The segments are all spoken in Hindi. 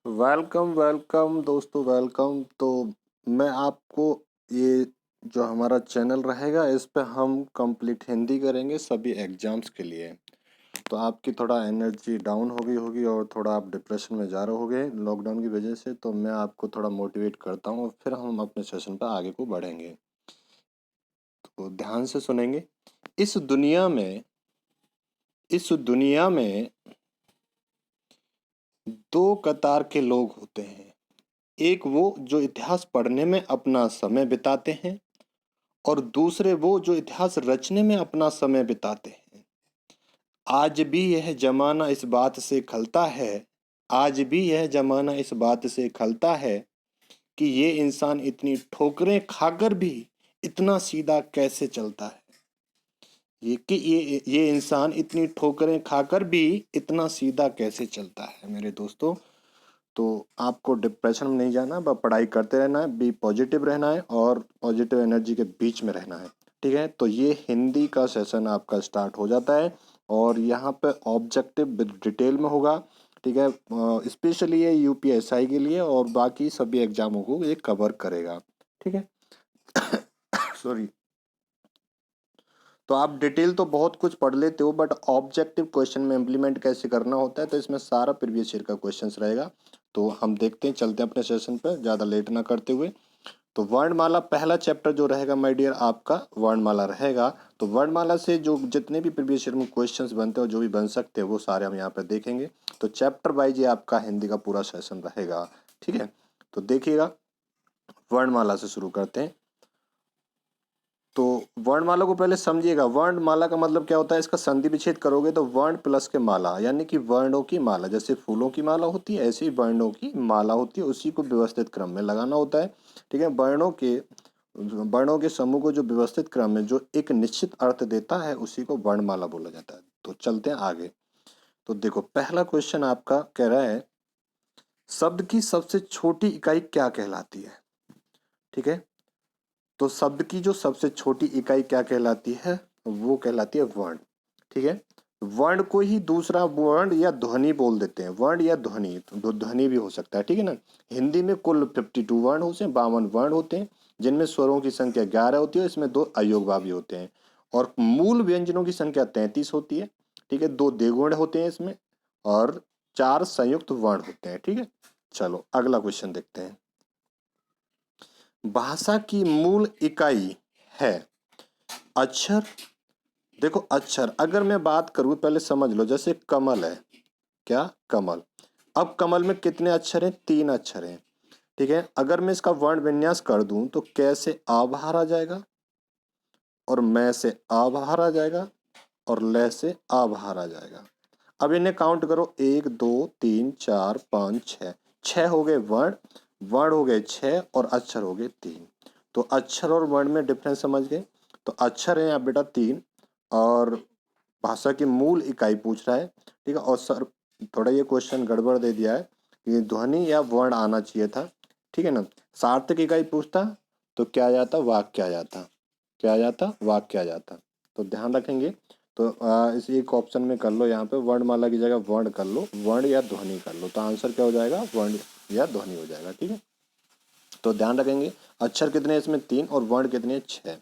वेलकम वेलकम दोस्तों, वेलकम। तो मैं आपको ये जो हमारा चैनल रहेगा इस पे हम कंप्लीट हिंदी करेंगे सभी एग्जाम्स के लिए। तो आपकी थोड़ा एनर्जी डाउन हो गई होगी और थोड़ा आप डिप्रेशन में जा रहे होगे लॉकडाउन की वजह से, तो मैं आपको थोड़ा मोटिवेट करता हूँ और फिर हम अपने सेशन पर आगे को बढ़ेंगे। तो ध्यान से सुनेंगे। इस दुनिया में इस दुनिया में दो कतार के लोग होते हैं। एक वो जो इतिहास पढ़ने में अपना समय बिताते हैं और दूसरे वो जो इतिहास रचने में अपना समय बिताते हैं। आज भी यह जमाना इस बात से खलता है आज भी यह जमाना इस बात से खलता है कि ये इंसान इतनी ठोकरें खाकर भी इतना सीधा कैसे चलता है। ये इंसान इतनी ठोकरें खाकर भी इतना सीधा कैसे चलता है। मेरे दोस्तों, तो आपको डिप्रेशन में नहीं जाना, बस पढ़ाई करते रहना है, बी पॉजिटिव रहना है और पॉजिटिव एनर्जी के बीच में रहना है। ठीक है, तो ये हिंदी का सेशन आपका स्टार्ट हो जाता है और यहाँ पे ऑब्जेक्टिव डिटेल में होगा। ठीक है, स्पेशली ये यूपीएसआई के लिए और बाकी सभी एग्जामों को ये कवर करेगा। ठीक है। सॉरी। तो आप डिटेल तो बहुत कुछ पढ़ लेते हो, बट ऑब्जेक्टिव क्वेश्चन में इम्प्लीमेंट कैसे करना होता है तो इसमें सारा प्रीवियस ईयर का क्वेश्चंस रहेगा। तो हम देखते हैं, चलते हैं अपने सेशन पर ज़्यादा लेट ना करते हुए। तो वर्णमाला पहला चैप्टर जो रहेगा माय डियर, आपका वर्णमाला रहेगा। तो वर्णमाला से जो जितने भी प्रीवियस ईयर में क्वेश्चंस बनते हैं और जो भी बन सकते हैं वो सारे हम यहाँ पर देखेंगे। तो चैप्टर वाइज ये आपका हिंदी का पूरा सेशन रहेगा। ठीक है, तो देखिएगा, वर्णमाला से शुरू करते हैं। तो वर्णमाला को पहले समझिएगा। वर्णमाला का मतलब क्या होता है, इसका संधि विच्छेद करोगे तो वर्ण प्लस के माला, यानी कि वर्णों की माला। जैसे फूलों की माला होती है ऐसे ही वर्णों की माला होती है, उसी को व्यवस्थित क्रम में लगाना होता है। ठीक है, वर्णों के समूह को जो व्यवस्थित क्रम में जो एक निश्चित अर्थ देता है उसी को वर्णमाला बोला जाता है। तो चलते हैं आगे। तो देखो, पहला क्वेश्चन आपका कह रहा है, शब्द की सबसे छोटी इकाई क्या कहलाती है। ठीक है, तो शब्द की जो सबसे छोटी इकाई क्या कहलाती है, वो कहलाती है वर्ण। ठीक है, वर्ण को ही दूसरा वर्ण या ध्वनि बोल देते हैं। वर्ण या ध्वनि, तो ध्वनि भी हो सकता है। ठीक है ना। हिंदी में कुल 52 वर्ण होते हैं, 52 वर्ण होते हैं, जिनमें स्वरों की संख्या 11 होती है। इसमें 2 अयोगभावी होते हैं और मूल व्यंजनों की संख्या 33 होती है। ठीक है, 2 द्विगुण होते हैं इसमें और 4 संयुक्त वर्ण होते हैं। ठीक है, चलो अगला क्वेश्चन देखते हैं। भाषा की मूल इकाई है अक्षर। देखो, अक्षर अगर मैं बात करूं, पहले समझ लो, जैसे कमल है। क्या, कमल। अब कमल में कितने अक्षर हैं, 3 अक्षर हैं। ठीक है, अगर मैं इसका वर्ण विन्यास कर दूं तो कैसे आ बाहर आ जाएगा, और मैं से आ बाहर आ जाएगा और ल से आ बाहर आ जाएगा। अब इन्हें काउंट करो, 1 2 3 4 5 6। 6 हो गए वर्ण, वर्ण हो गए 6 और अक्षर हो गए 3। तो अक्षर और वर्ण में डिफरेंस समझ गए। तो अक्षर है यहाँ बेटा 3 और भाषा की मूल इकाई पूछ रहा है। ठीक है, और सर थोड़ा ये क्वेश्चन गड़बड़ दे दिया है कि ध्वनि या वर्ण आना चाहिए था। ठीक है ना। सार्थक इकाई पूछता तो क्या आ जाता, वाक्य आ जाता। क्या आ जाता, वाक्य आ जाता। तो ध्यान रखेंगे। तो इस एक ऑप्शन में कर लो, यहाँ पे वर्णमाला की जगह वर्ण कर लो, वर्ण या ध्वनि कर लो, तो आंसर क्या हो जाएगा, वर्ण या ध्वनि हो जाएगा। ठीक है, तो ध्यान रखेंगे। अक्षर कितने हैं इसमें, 3 और वर्ण कितने हैं, 6।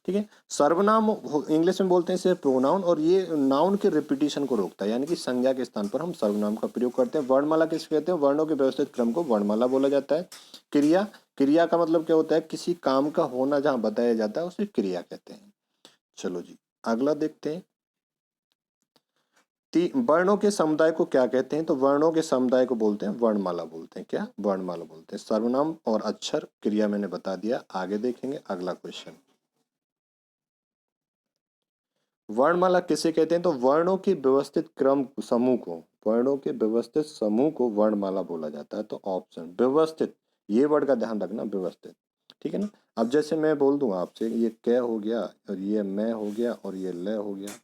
ठीक है, सर्वनाम इंग्लिश में बोलते हैं इसे प्रोनाउन, और ये नाउन के रिपीटिशन को रोकता है, यानी कि संज्ञा के स्थान पर हम सर्वनाम का प्रयोग करते हैं। वर्णमाला किसे कहते हैं, वर्णों के व्यवस्थित क्रम को वर्णमाला बोला जाता है। क्रिया, क्रिया का मतलब क्या होता है, किसी काम का होना जहां बताया जाता है उसे क्रिया कहते हैं। चलो जी, अगला देखते हैं। वर्णों के समुदाय को क्या कहते हैं, तो वर्णों के समुदाय को बोलते हैं वर्णमाला बोलते हैं। क्या, वर्णमाला बोलते हैं। सर्वनाम और अक्षर क्रिया मैंने बता दिया। आगे देखेंगे अगला क्वेश्चन। वर्णमाला किसे कहते हैं, तो वर्णों के व्यवस्थित क्रम समूह को, वर्णों के व्यवस्थित समूह को वर्णमाला बोला जाता है। तो ऑप्शन व्यवस्थित, ये वर्ड का ध्यान रखना, व्यवस्थित। ठीक है ना। अब जैसे मैं बोल दूं आपसे, ये कै हो गया और ये मैं हो गया और ये ल हो गया।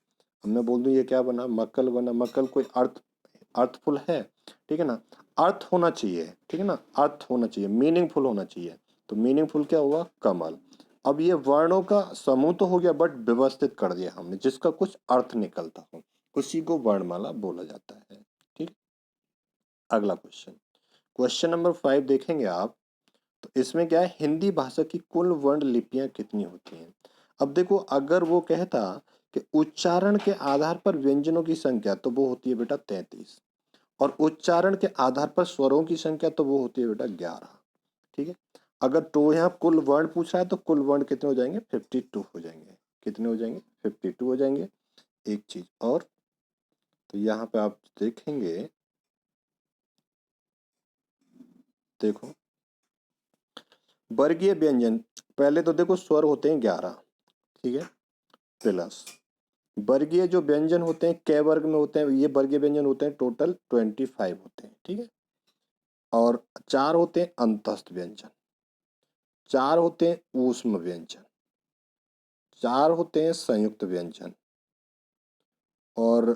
अब मैं बोल दूं ये क्या बना, मक्कल बना। मक्कल कोई अर्थफुल है। ठीक है ना, अर्थ होना चाहिए। ठीक है ना, अर्थ होना चाहिए, मीनिंगफुल होना चाहिए। तो मीनिंगफुल क्या हुआ, कमल। अब ये वर्णों का समूह तो हो गया, बट व्यवस्थित कर दिया हमने, जिसका कुछ अर्थ निकलता हो, उसी को वर्णमाला बोला जाता है। ठीक, अगला क्वेश्चन। क्वेश्चन नंबर 5 देखेंगे आप, तो इसमें क्या है, हिंदी भाषा की कुल वर्ण लिपियां कितनी होती हैं। अब देखो, अगर वो कहता कि उच्चारण के आधार पर व्यंजनों की संख्या, तो वो होती है बेटा 33, और उच्चारण के आधार पर स्वरों की संख्या, तो वो होती है बेटा 11। ठीक है। अगर तो यहाँ कुल वर्ण पूछ रहा है, तो कुल वर्ण कितने हो जाएंगे, 52 हो जाएंगे। कितने हो जाएंगे, 52 हो जाएंगे। एक चीज और, तो यहाँ पे आप देखेंगे, देखो वर्गीय व्यंजन, पहले तो देखो स्वर होते हैं 11, ठीक है, प्लस वर्गीय जो व्यंजन होते हैं कै वर्ग में होते हैं, ये वर्गीय व्यंजन होते हैं टोटल 25 होते हैं, ठीक है। और 4 होते हैं अंतस्थ व्यंजन, 4 होते हैं ऊष्म व्यंजन, 4 होते हैं संयुक्त व्यंजन, और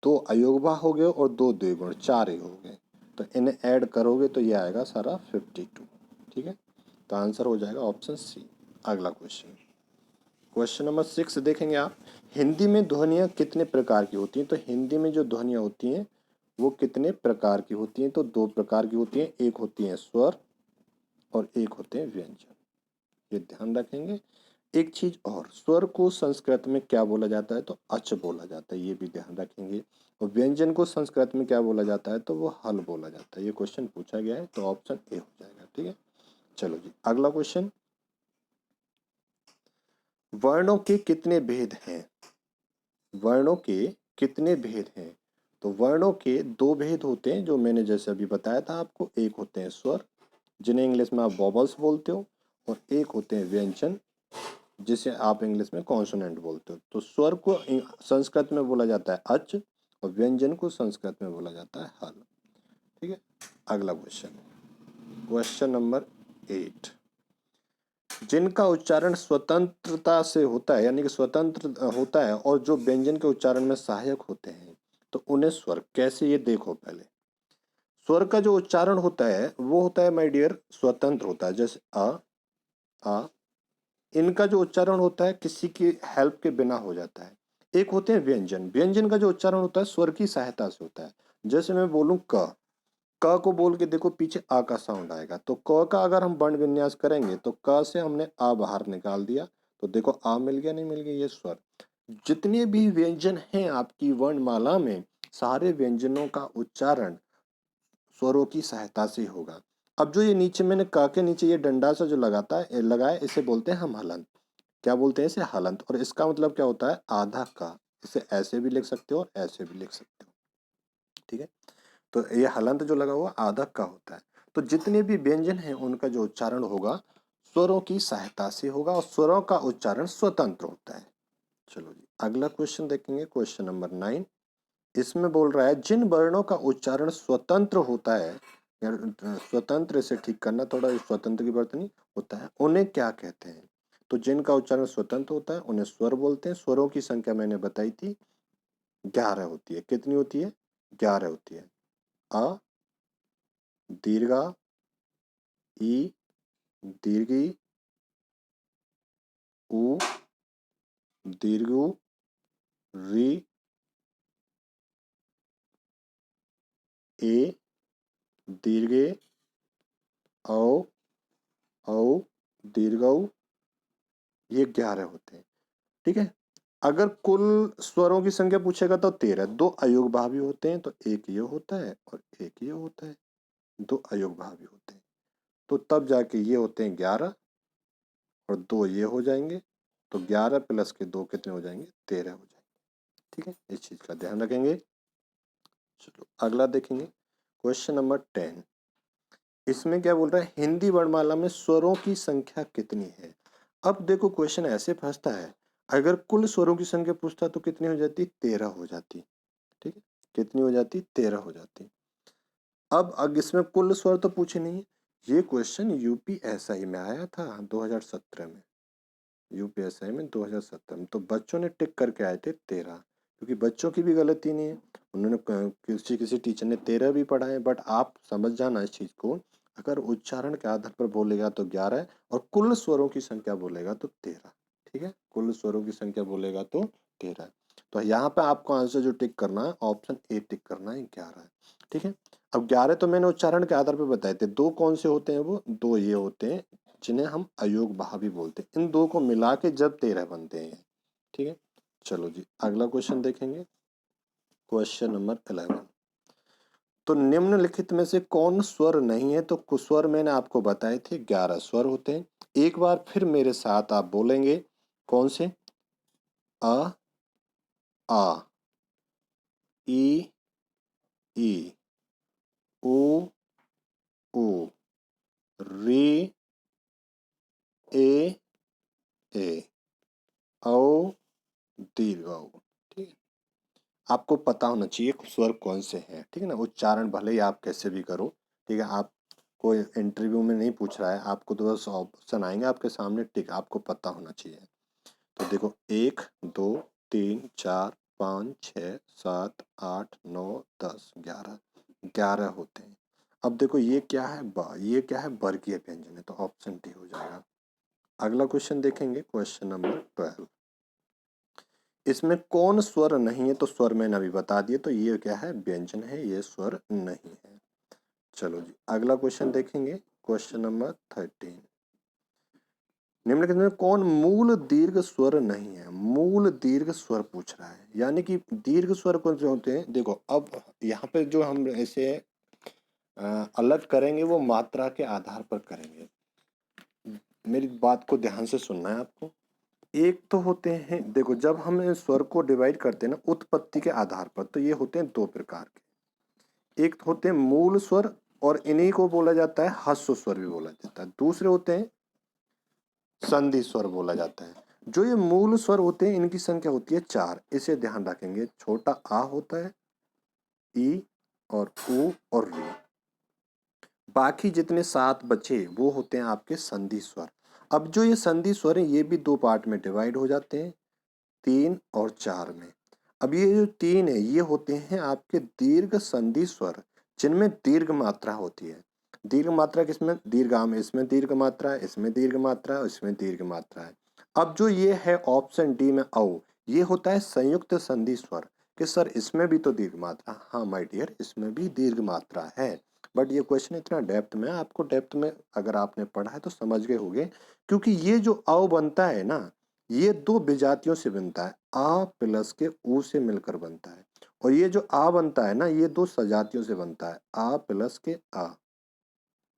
2 अयोगवा हो गए और 2 द्विगुण, 4 ही हो गए। तो इन्हें ऐड करोगे तो ये आएगा सारा 52। ठीक है, तो आंसर हो जाएगा ऑप्शन सी। अगला क्वेश्चन, क्वेश्चन नंबर 6 देखेंगे आप, हिंदी में ध्वनियाँ कितने प्रकार की होती हैं। तो हिंदी में जो ध्वनियाँ होती हैं वो कितने प्रकार की होती हैं, तो 2 प्रकार की होती हैं, एक होती हैं स्वर और एक होते हैं व्यंजन, ये ध्यान रखेंगे। एक चीज और, स्वर को संस्कृत में क्या बोला जाता है, तो अच बोला जाता है, ये भी ध्यान रखेंगे। और व्यंजन को संस्कृत में क्या बोला जाता है, तो वो हल बोला जाता है। ये क्वेश्चन पूछा गया है, तो ऑप्शन ए हो जाएगा। ठीक है, चलो जी अगला क्वेश्चन, वर्णों के कितने भेद हैं। वर्णों के कितने भेद हैं, तो वर्णों के 2 भेद होते हैं, जो मैंने जैसे अभी बताया था आपको। एक होते हैं स्वर, जिन्हें इंग्लिश में आप वॉवल्स बोलते हो, और एक होते हैं व्यंजन, जिसे आप इंग्लिश में कॉन्सोनेंट बोलते हो। तो स्वर को संस्कृत में बोला जाता है अच, और व्यंजन को संस्कृत में बोला जाता है हल। ठीक है, अगला क्वेश्चन, क्वेश्चन नंबर 8, जिनका उच्चारण स्वतंत्रता से होता है, यानी कि स्वतंत्र होता है, और जो व्यंजन के उच्चारण में सहायक होते हैं, तो उन्हें स्वर कैसे, ये देखो पहले। स्वर का जो उच्चारण होता है वो होता है माय डियर स्वतंत्र होता है, जैसे आ। इनका जो उच्चारण होता है किसी की हेल्प के बिना हो जाता है। एक होते हैं व्यंजन, व्यंजन का जो उच्चारण होता है स्वर की सहायता से होता है। जैसे मैं बोलूं क को बोल के देखो पीछे आ का साउंड आएगा, तो क का अगर हम वर्ण विन्यास करेंगे तो क से हमने आ बाहर निकाल दिया, तो देखो आ मिल गया, नहीं मिल गया, ये स्वर। जितने भी व्यंजन हैं आपकी वर्णमाला में, सारे व्यंजनों का उच्चारण स्वरों की सहायता से होगा। अब जो ये नीचे मैंने क के नीचे ये डंडा सा जो लगाया, इसे बोलते हैं हम हलंत। क्या बोलते हैं इसे, हलंत। और इसका मतलब क्या होता है, आधा का। इसे ऐसे भी लिख सकते हो और ऐसे भी लिख सकते हो। ठीक है, तो ये हलंत जो लगा हुआ आधा का होता है। तो जितने भी व्यंजन हैं उनका जो उच्चारण होगा स्वरों की सहायता से होगा, और स्वरों का उच्चारण स्वतंत्र होता है। चलो जी अगला क्वेश्चन देखेंगे, क्वेश्चन नंबर 9। इसमें बोल रहा है, जिन वर्णों का उच्चारण स्वतंत्र होता है, यार स्वतंत्र, इसे ठीक करना थोड़ा, स्वतंत्र की वर्तनी होता है, उन्हें क्या कहते हैं। तो जिनका उच्चारण स्वतंत्र होता है उन्हें स्वर बोलते हैं। स्वरों की संख्या मैंने बताई थी 11 होती है। कितनी होती है, 11 होती है। अ, दीर्घा, ई, दीर्घी, उ, दीर्घ, री, ए, दीर्घे, औ, औ, दीर्घ, ये 11 होते हैं। ठीक है, अगर कुल स्वरों की संख्या पूछेगा तो 13। 2 अयुग्भावी होते हैं, तो एक ये होता है और एक ये होता है। 2 अयुग्भावी होते हैं, तो तब जाके ये होते हैं 11, और 2 ये हो जाएंगे, तो 11 प्लस के 2 कितने हो जाएंगे, 13 हो जाएंगे। ठीक है, इस चीज का ध्यान रखेंगे। चलो अगला देखेंगे, क्वेश्चन नंबर 10। इसमें क्या बोल रहा है, हिंदी वर्णमाला में स्वरों की संख्या कितनी है। अब देखो क्वेश्चन ऐसे फंसता है, अगर कुल स्वरों की संख्या पूछता तो कितनी हो जाती, 13 हो जाती। ठीक है, कितनी हो जाती, 13 हो जाती। अब इसमें कुल स्वर तो पूछे नहीं है। ये क्वेश्चन यूपीएसआई में आया था 2017 में। यूपीएसआई में 2017 में, तो बच्चों ने टिक करके आए थे 13, क्योंकि बच्चों की भी गलती नहीं है। उन्होंने किसी टीचर ने 13 भी पढ़ा है, बट आप समझ जाना इस चीज को, अगर उच्चारण के आधार पर बोलेगा तो 11 है, और कुल स्वरों की संख्या बोलेगा तो 13। ठीक है, कुल स्वरों की संख्या बोलेगा तो 13 है। तो यहाँ पे आपको आंसर जो टिक करना है, ऑप्शन ए टिक करना है, 11 है। ठीक है, अब 11 तो मैंने उच्चारण के आधार पर बताए थे। 2 कौन से होते हैं? वो 2 ये होते हैं जिन्हें हम अयोग भावी बोलते हैं। इन 2 को मिला के जब 13 बनते हैं। ठीक है, चलो जी अगला क्वेश्चन देखेंगे। Question number 11। तो निम्नलिखित में से कौन स्वर नहीं है? तो कुस्वर मैंने आपको बताए थे 11 स्वर होते हैं। एक बार फिर मेरे साथ आप बोलेंगे। कौन से? अ, आ, ई, ई, ओ, ओ, रे, ए, ए, औ, दीर्घ औ। ठीक है, आपको पता होना चाहिए स्वर कौन से हैं। ठीक है ना, उच्चारण भले ही आप कैसे भी करो। ठीक है, आप कोई इंटरव्यू में नहीं पूछ रहा है आपको, तो बस ऑप्शन आएंगे आपके सामने, ठीक आपको पता होना चाहिए। तो देखो 1 2 3 4 5 6 7 8 9 10 11 11 होते हैं। अब देखो ये क्या है? ये क्या है? वर्गीय व्यंजन है, तो ऑप्शन डी हो जाएगा। अगला क्वेश्चन देखेंगे, क्वेश्चन नंबर 12। इसमें कौन स्वर नहीं है? तो स्वर मैंने अभी बता दिए, तो ये क्या है? व्यंजन है, ये स्वर नहीं है। चलो जी अगला क्वेश्चन देखेंगे, क्वेश्चन नंबर 13। निम्नलिखित में कौन मूल दीर्घ स्वर नहीं है? मूल दीर्घ स्वर पूछ रहा है, यानी कि दीर्घ स्वर कौन से होते हैं? देखो अब यहाँ पे जो हम ऐसे अलग करेंगे वो मात्रा के आधार पर करेंगे। मेरी बात को ध्यान से सुनना है आपको। एक तो होते हैं, देखो जब हम इस स्वर को डिवाइड करते हैं ना उत्पत्ति के आधार पर, तो ये होते हैं 2 प्रकार के। एक होते हैं मूल स्वर, और इन्हीं को बोला जाता है ह्रस्व स्वर भी बोला जाता है। दूसरे होते हैं संधि स्वर बोला जाता है। जो ये मूल स्वर होते हैं इनकी संख्या होती है 4। इसे ध्यान रखेंगे। छोटा आ होता है, ई और ऊ और री। बाकी जितने 7 बचे वो होते हैं आपके संधि स्वर। अब जो ये संधि स्वर है ये भी 2 पार्ट में डिवाइड हो जाते हैं, 3 और 4 में। अब ये जो 3 है ये होते हैं आपके दीर्घ संधि स्वर, जिनमें दीर्घ मात्रा होती है। दीर्घ मात्रा किसमें? दीर्घाम में, इसमें दीर्घ मात्रा है, इसमें दीर्घ मात्रा है, इसमें दीर्घ मात्रा है। अब जो ये है ऑप्शन डी में औ, ये होता है संयुक्त संधि स्वर। कि सर इसमें भी तो दीर्घ मात्रा, हाँ माय डियर इसमें भी दीर्घ मात्रा है। बट ये क्वेश्चन इतना डेप्थ में, आपको डेप्थ में अगर आपने पढ़ा है तो समझ गए होंगे। क्योंकि ये जो औ बनता है ना, ये 2 विजातियों से बनता है। आ प्लस के ऊ से मिलकर बनता है। और ये जो आ बनता है ना, ये 2 सजातियों से बनता है। आ प्लस के आ,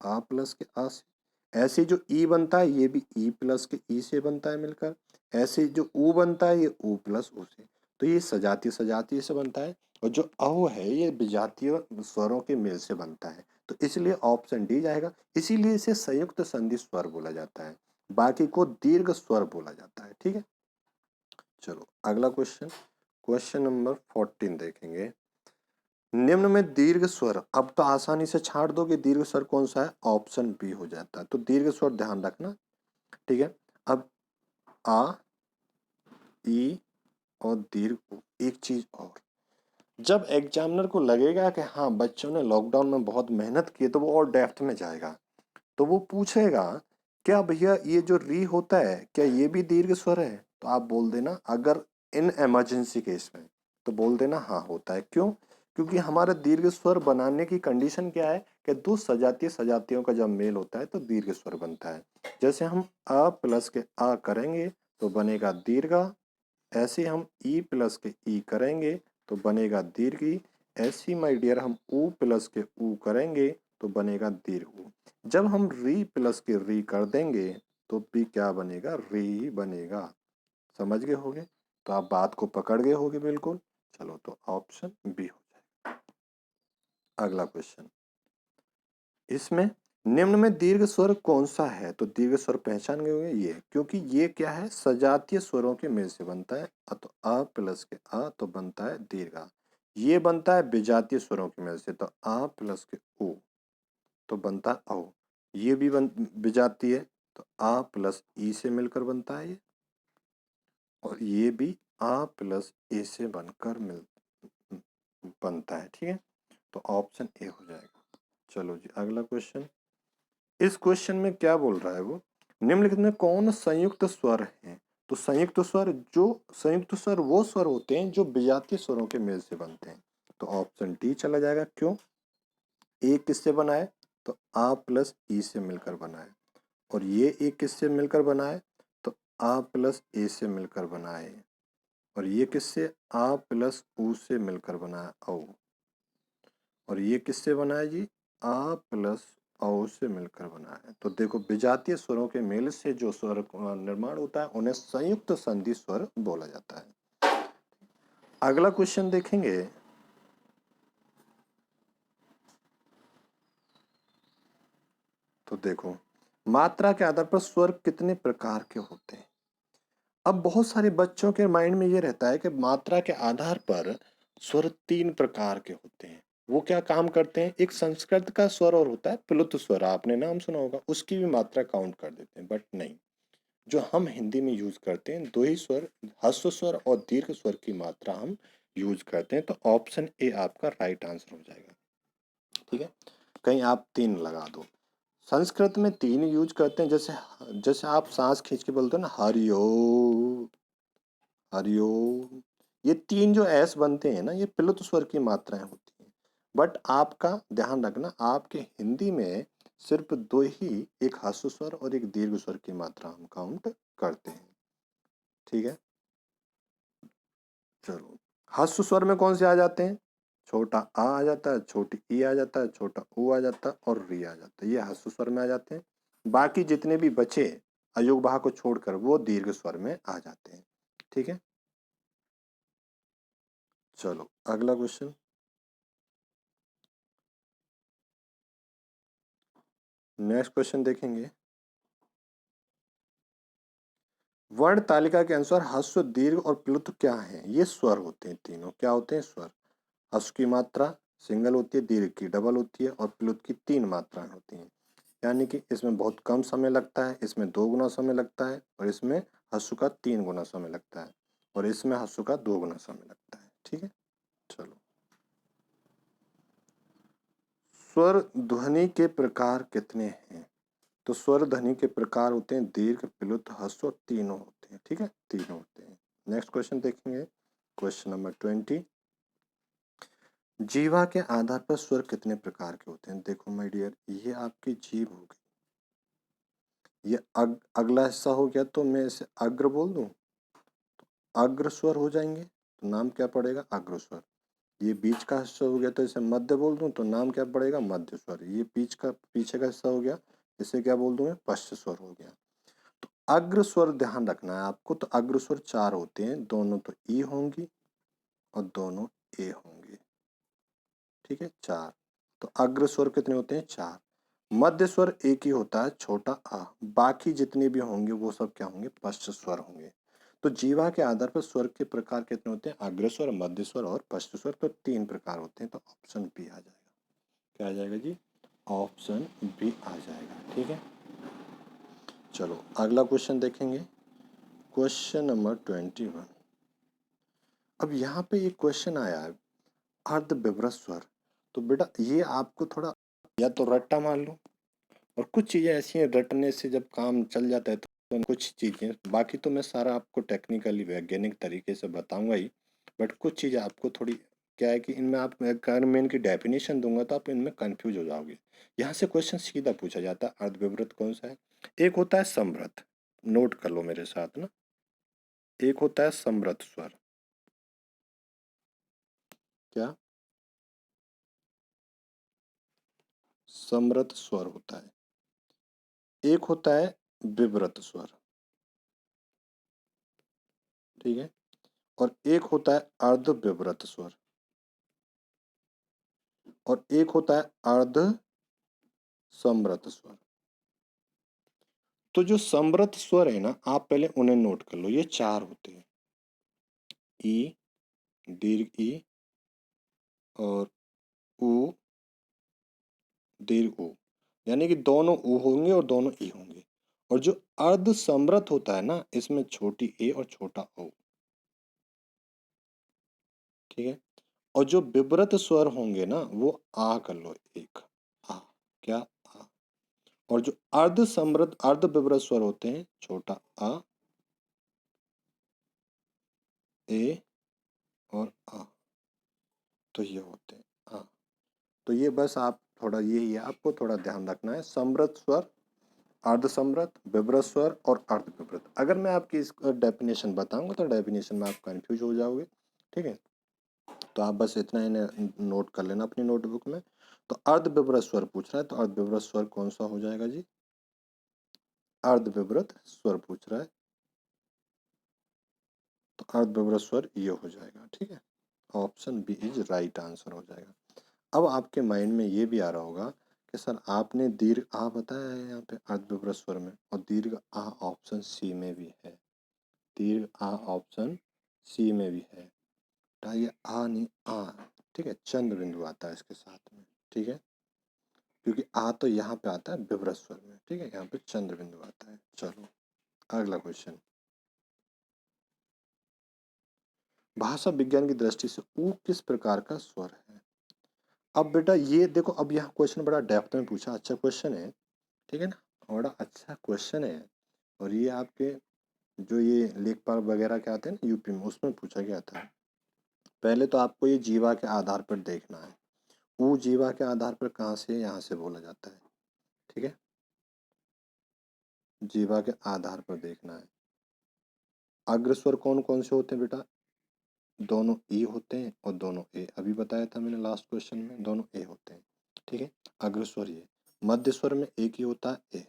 आ प्लस के आ से। ऐसे जो ई बनता है ये भी ई प्लस के ई से बनता है मिलकर। ऐसे जो ऊ बनता है ये ऊ प्लस ऊ से। तो ये सजातीय सजातीय से बनता है। और जो औ है ये विजातीय स्वरों के मेल से बनता है। तो इसलिए ऑप्शन डी जाएगा। इसीलिए इसे संयुक्त संधि स्वर बोला जाता है, बाकी को दीर्घ स्वर बोला जाता है। ठीक है, चलो अगला क्वेश्चन, क्वेश्चन नंबर 14 देखेंगे। निम्न में दीर्घ स्वर, अब तो आसानी से छांट दो कि दीर्घ स्वर कौन सा है, ऑप्शन बी हो जाता है। तो दीर्घ स्वर ध्यान रखना। ठीक है, अब आ, ई और दीर्घ उ। एक चीज और, जब एग्जामिनर को लगेगा कि हाँ बच्चों ने लॉकडाउन में बहुत मेहनत की है, तो वो और डेप्थ में जाएगा। तो वो पूछेगा क्या भैया ये जो री होता है क्या ये भी दीर्घ स्वर है? तो आप बोल देना, अगर इन इमरजेंसी केस में, तो बोल देना हाँ होता है। क्यों? क्योंकि हमारा दीर्घ स्वर बनाने की कंडीशन क्या है कि 2 सजातीय सजातियों का जब मेल होता है तो दीर्घ स्वर बनता है। जैसे हम अ प्लस के आ करेंगे तो बनेगा दीर्घा। ऐसे हम ई प्लस के ई करेंगे तो बनेगा दीर्घी। ऐसी माय डियर हम ऊ प्लस के ऊ करेंगे तो बनेगा दीर्घ ऊ। जब हम री प्लस के री कर देंगे तो भी क्या बनेगा? री ही बनेगा। समझ गए होगे? तो आप बात को पकड़ गए होगे बिल्कुल। चलो तो ऑप्शन बी हो जाए। अगला क्वेश्चन, इसमें निम्न में दीर्घ स्वर कौन सा है? तो दीर्घ स्वर पहचान गए होंगे ये, क्योंकि ये क्या है? सजातीय स्वरों के मेल से बनता है। तो आ प्लस के आ तो बनता है दीर्घा। ये बनता है विजातीय स्वरों के मेल से, तो आ प्लस के ओ तो बनता है औ। ये भी विजातीय है, तो आ प्लस ई से मिलकर बनता है ये। और ये भी आ प्लस ए से बनकर बनता है। ठीक है, तो ऑप्शन ए हो जाएगा। चलो जी अगला क्वेश्चन, इस क्वेश्चन में क्या बोल रहा है वो, निम्नलिखित में कौन संयुक्त स्वर है? तो संयुक्त स्वर वो स्वर होते हैं जो विजातीय स्वरों के मेल से बनते हैं। तो ऑप्शन डी चला जाएगा। क्यों? ए किससे बना है? तो आ प्लस ई से मिलकर बना है। और ये ए किससे मिलकर बना है? तो आ प्लस ए से मिलकर बना है। और ये किससे? आ प्लस ऊ से मिलकर बना है, औ। और ये किससे बना है जी? आ प्लस औ से मिलकर बना है। तो देखो, विजातीय स्वरों के मेल से जो स्वर निर्माण होता है उन्हें संयुक्त संधि स्वर बोला जाता है। अगला क्वेश्चन देखेंगे। तो देखो, मात्रा के आधार पर स्वर कितने प्रकार के होते हैं? अब बहुत सारे बच्चों के माइंड में ये रहता है कि मात्रा के आधार पर स्वर 3 प्रकार के होते हैं। वो क्या काम करते हैं? एक संस्कृत का स्वर और होता है प्लुत स्वर, आपने नाम सुना होगा, उसकी भी मात्रा काउंट कर देते हैं। बट नहीं, जो हम हिंदी में यूज करते हैं 2 ही स्वर, ह्रस्व स्वर और दीर्घ स्वर की मात्रा हम यूज करते हैं। तो ऑप्शन ए आपका राइट आंसर हो जाएगा। ठीक है, कहीं आप 3 लगा दो। संस्कृत में 3 यूज करते हैं, जैसे जैसे आप सांस खींच के बोलते हो ना, हरिओ हरिओ। ये 3 जो एस बनते हैं ना, ये प्लुत स्वर की मात्राएं होती हैं। बट आपका ध्यान रखना, आपके हिंदी में सिर्फ 2 ही, एक ह्रस्व स्वर और एक दीर्घ स्वर की मात्रा हम काउंट करते हैं। ठीक है, चलो। ह्रस्व स्वर में कौन से आ जाते हैं? छोटा आ जाता है, छोटी ई आ जाता है, छोटा ऊ आ जाता है और री आ जाता है। ये ह्रस्व स्वर में आ जाते हैं। बाकी जितने भी बचे अयोग भाग को छोड़कर वो दीर्घ स्वर में आ जाते हैं। ठीक है, चलो अगला क्वेश्चन। नेक्स्ट क्वेश्चन देखेंगे। वर्ण तालिका के अनुसार ह्रस्व, दीर्घ और प्लुत क्या है? ये स्वर होते हैं तीनों। क्या होते हैं? स्वर। ह्रस्व की मात्रा सिंगल होती है, दीर्घ की डबल होती है और प्लुत की 3 मात्राएं होती हैं। यानी कि इसमें बहुत कम समय लगता है, इसमें 2 गुना समय लगता है, और इसमें ह्रस्व का 3 गुना समय लगता है, और इसमें ह्रस्व का 2 गुना समय लगता है। ठीक है, चलो। स्वर ध्वनि के प्रकार कितने हैं? तो स्वर ध्वनि के प्रकार होते हैं दीर्घ, प्लुत, ह्रस्व, तीनों होते हैं। ठीक है, तीनों होते हैं। नेक्स्ट क्वेश्चन देखेंगे, क्वेश्चन नंबर 20। जीवा के आधार पर स्वर कितने प्रकार के होते हैं? देखो माय डियर, ये आपकी जीभ हो गई। ये अगला हिस्सा हो गया, तो मैं इसे अग्र बोल दूं, अग्र स्वर हो जाएंगे, तो नाम क्या पड़ेगा? अग्र स्वर। ये बीच का हिस्सा हो गया, तो इसे मध्य बोल दूं, तो नाम क्या पड़ेगा? मध्य स्वर। ये पीछे का हिस्सा हो गया, इसे क्या बोल दूं मैं? पश्च स्वर हो गया। तो अग्र स्वर ध्यान रखना है आपको। तो अग्र स्वर 4 होते हैं, दोनों तो ई होंगी और दोनों ए होंगे। ठीक है, 4। तो अग्र स्वर कितने होते हैं? 4। मध्य स्वर एक ही होता है, छोटा आ। बाकी जितने भी होंगे वो सब क्या होंगे? पश्च स्वर होंगे। तो जीवा के आधार पर स्वर के प्रकार कितने होते हैं? अग्र स्वर, मध्य स्वर और पश्च स्वर। तो 3 प्रकार होते हैं। तो ऑप्शन बी आ जाएगा। क्या आ जाएगा जी? ऑप्शन बी आ जाएगा। ठीक है, चलो अगला क्वेश्चन देखेंगे, क्वेश्चन नंबर 21। अब यहाँ पे एक क्वेश्चन आया है, अर्ध विवृत स्वर। तो बेटा ये आपको थोड़ा, या तो रट्टा मार लो, और कुछ चीज़ें ऐसी हैं रटने से जब काम चल जाता है, तो कुछ चीज़ें, बाकी तो मैं सारा आपको टेक्निकली वैज्ञानिक तरीके से बताऊंगा ही, बट कुछ चीज़ें आपको थोड़ी, क्या है कि इनमें आप, अगर मैं इनकी डेफिनेशन दूंगा तो आप इनमें कंफ्यूज हो जाओगे। यहाँ से क्वेश्चन सीधा पूछा जाता है, अर्धविवृत कौन सा है? एक होता है समृद्ध, नोट कर लो मेरे साथ ना। एक होता है समृद्ध स्वर। क्या? समृद्ध स्वर होता है। एक होता है विवृत स्वर। ठीक है, और एक होता है अर्ध विवृत स्वर, और एक होता है अर्ध समृद्ध स्वर। तो जो समृद्ध स्वर है ना, आप पहले उन्हें नोट कर लो। ये 4 होते हैं, ई, दीर्घ ई, और ऊ, दीर्घ ऊ। यानी कि दोनों ऊ होंगे और दोनों ई होंगे। और जो अर्ध समृद्ध होता है ना, इसमें छोटी ए और छोटा ओ। ठीक है, और जो विवृत स्वर होंगे ना, वो आ कर लो, एक आ। क्या? आ। और जो अर्ध समृद्ध, अर्ध विवृत स्वर होते हैं, छोटा आ, ए और आ। तो ये होते हैं आ। तो ये बस आप थोड़ा यही है, आपको थोड़ा ध्यान रखना है। समृत स्वर, अर्धसमृत, विवृत स्वर और अर्धविवृत। अगर मैं आपकी इस डेफिनेशन बताऊंगा तो डेफिनेशन में आप कंफ्यूज हो जाओगे, ठीक है। तो आप बस इतना ही नोट कर लेना अपनी नोटबुक में। तो अर्धविवृत स्वर पूछ रहा है, तो अर्धविवृत स्वर कौन सा हो जाएगा जी? अर्धविवृत स्वर पूछ रहा है, तो अर्धविवृत स्वर ये हो जाएगा, ठीक है। Option B is right answer हो जाएगा। अब आपके माइंड में ये भी आ रहा होगा कि सर आपने दीर्घ आ बताया है यहाँ पे अर्धविवृत स्वर में, और दीर्घ आ ऑप्शन सी में भी है। दीर्घ आ ऑप्शन सी में भी है। ये आ नहीं आ, ठीक है, चंद्र बिंदु आता है इसके साथ में, ठीक है, क्योंकि आ तो यहाँ पे आता है विवृत स्वर में, ठीक है, यहाँ पे चंद्र बिंदु आता है। चलो अगला क्वेश्चन। भाषा विज्ञान की दृष्टि से ऊ किस प्रकार का स्वर है? अब बेटा ये देखो, अब यहाँ क्वेश्चन बड़ा डेप्थ में पूछा, अच्छा क्वेश्चन है, ठीक है ना, बड़ा अच्छा क्वेश्चन है। और ये आपके जो ये लेखपाल वगैरह के आते हैं ना यूपी में, उसमें पूछा गया था। पहले तो आपको ये जीवा के आधार पर देखना है, ऊ जीवा के आधार पर कहाँ से यहाँ से बोला जाता है, ठीक है, जीवा के आधार पर देखना है। अग्रस्वर कौन कौन से होते हैं बेटा? दोनों ई होते हैं और दोनों ए, अभी बताया था मैंने लास्ट क्वेश्चन में, दोनों ए होते हैं, ठीक है। अग्रस्वर ये, मध्य स्वर में एक ही होता है ए,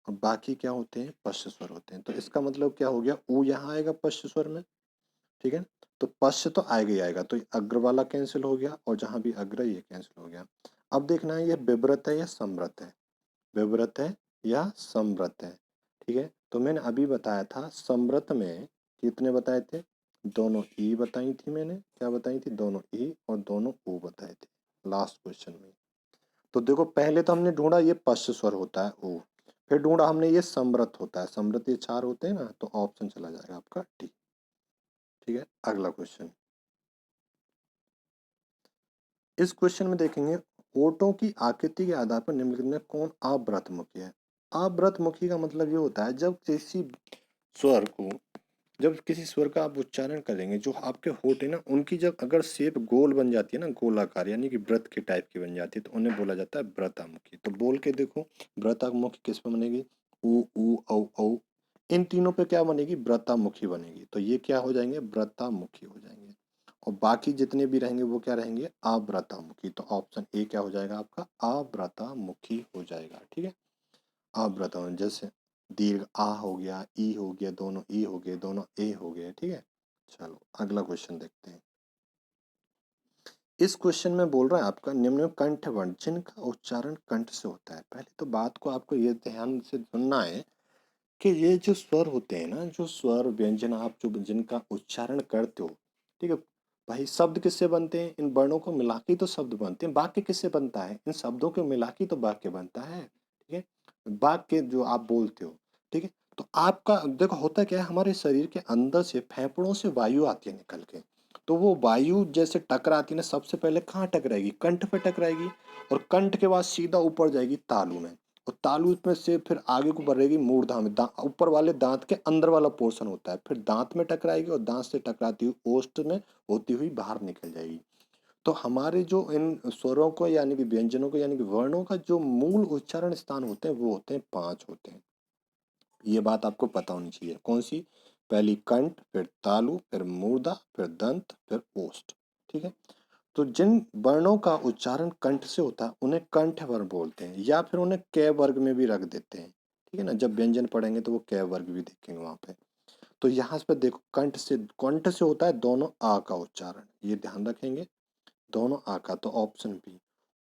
और बाकी क्या होते हैं? पश्च स्वर होते हैं। तो इसका मतलब क्या हो गया, ऊ यहाँ आएगा पश्च स्वर में, ठीक है, तो पश्च तो आएगा ही आएगा, तो अग्र वाला कैंसिल हो गया, और जहां भी अग्र ये कैंसिल हो गया। अब देखना है ये विव्रत है या समव्रत है, विव्रत है या समव्रत है, ठीक है। तो मैंने अभी बताया था समव्रत में कितने बताए थे? दोनों ई बताई थी मैंने, क्या बताई थी? दोनों ई और दोनों ऊ बताए थे लास्ट क्वेश्चन में। तो देखो पहले तो हमने ढूंढा ये पश्च स्वर होता है ऊ, फिर ढूंढा हमने ये समव्रत होता है, समव्रत ये चार होते हैं ना, तो ऑप्शन चला जाएगा आपका डी, ठीक है। अगला क्वेश्चन, इस क्वेश्चन में देखेंगे ओटों की आकृति के आधार पर निम्नलिखित में कौन अव्रतमुखी है? अव्रतमुखी का मतलब ये होता है जब किसी स्वर को, जब किसी स्वर का आप उच्चारण करेंगे, जो आपके होठ है ना, उनकी जब अगर शेप गोल बन जाती है ना, गोलाकार यानी कि व्रत के टाइप की बन जाती है, तो उन्हें बोला जाता है व्रतामुखी। तो बोल के देखो, व्रतामुखी किस पे बनेगी? ऊ औ औ, इन तीनों पे क्या बनेगी? व्रतामुखी बनेगी। तो ये क्या हो जाएंगे? व्रतामुखी हो जाएंगे। और बाकी जितने भी रहेंगे वो क्या रहेंगे? अव्रतामुखी। तो ऑप्शन ए क्या हो जाएगा आपका? अव्रतामुखी हो जाएगा, ठीक है। अव्रतामुखी, जैसे दीर्घ आ हो गया, ई हो गया, दोनों ई हो गए, दोनों ए हो गए, ठीक है। चलो अगला क्वेश्चन देखते हैं। इस क्वेश्चन में बोल रहा है आपका निम्न कंठ वर्ण जिनका उच्चारण कंठ से होता है। पहले तो बात को आपको ये ध्यान से सुनना है कि ये जो स्वर होते हैं ना, जो स्वर व्यंजन आप जो जिनका उच्चारण करते हो, ठीक है भाई, शब्द किससे बनते हैं? इन वर्णों को मिला के तो शब्द बनते हैं। वाक्य किससे बनता है? इन शब्दों को मिला के तो वाक्य बनता है, ठीक है, वाक्य जो आप बोलते हो, ठीक है। तो आपका देखो होता क्या है, हमारे शरीर के अंदर से फेफड़ों से वायु आती है निकल के, तो वो वायु जैसे टकराती है ना, सबसे पहले कहाँ टकराएगी? कंठ पे टकराएगी, और कंठ के बाद सीधा ऊपर जाएगी तालू में, और तालु में से फिर आगे को बढ़ेगी मूर्धा में, ऊपर वाले दांत के अंदर वाला पोर्शन होता है, फिर दांत में टकराएगी और दांत से टकराती हुई ओष्ठ में होती हुई बाहर निकल जाएगी। तो हमारे जो इन स्वरों को यानी कि व्यंजनों को यानी कि वर्णों का जो मूल उच्चारण स्थान होते हैं वो होते हैं 5 होते हैं। ये बात आपको पता होनी चाहिए। कौन सी? पहली कंठ, फिर तालु, फिर मूर्धा, फिर दंत, फिर ओष्ठ, ठीक है। तो जिन वर्णों का उच्चारण कंठ से होता है उन्हें कंठ वर्ण बोलते हैं, या फिर उन्हें क वर्ग में भी रख देते हैं, ठीक है ना। जब व्यंजन पढ़ेंगे तो वो क वर्ग भी देखेंगे वहां पे। तो यहाँ पे देखो कंठ से होता है दोनों आ का उच्चारण, ये ध्यान रखेंगे, दोनों आ का। तो ऑप्शन बी।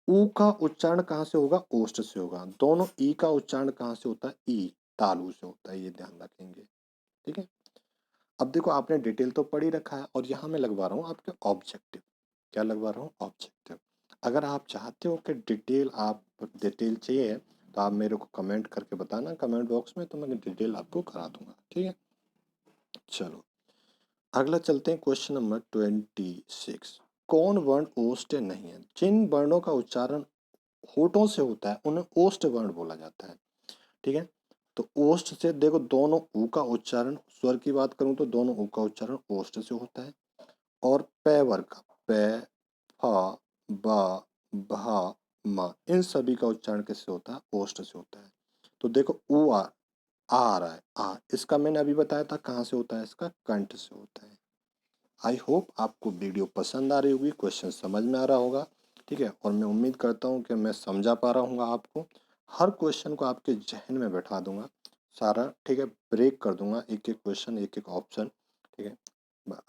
ऊ का उच्चारण कहाँ से होगा? ओष्ठ से होगा। दोनों ई का उच्चारण कहाँ से होता है? ई, तालु से होता है, ये ध्यान रखेंगे, ठीक है। अब देखो आपने डिटेल तो पढ़ ही रखा है, और यहाँ मैं लगवा रहा हूँ आपके ऑब्जेक्टिव। क्या लगवा रहा हूँ? ऑब्जेक्टिव। अगर आप चाहते हो कि डिटेल चाहिए, तो आप मेरे को कमेंट करके बताना कमेंट बॉक्स में, तो मैं डिटेल आपको करा दूंगा, ठीक है। चलो अगला चलते हैं, क्वेश्चन नंबर 26। कौन वर्ण ओष्ठ नहीं है? जिन वर्णों का उच्चारण होठों से होता है उन्हें ओष्ठ वर्ण बोला जाता है, ठीक है। तो ओष्ठ से देखो, दोनों ऊ का उच्चारण, स्वर की बात करूं तो दोनों ऊ का उच्चारण ओष्ठ से होता है। और पै वर्ग का, पै, फा, बा, भा, मा, इन सभी का उच्चारण किससे होता है? ओष्ठ से होता है। तो देखो ऊ आ रहा है, आ, इसका मैंने अभी बताया था कहाँ से होता है? इसका कंठ से होता है। आई होप आपको वीडियो पसंद आ रही होगी, क्वेश्चन समझ में आ रहा होगा, ठीक है। और मैं उम्मीद करता हूँ कि मैं समझा पा रहा हूँ आपको, हर क्वेश्चन को आपके जहन में बैठा दूंगा सारा, ठीक है। ब्रेक कर दूंगा एक एक क्वेश्चन, एक एक ऑप्शन, ठीक है।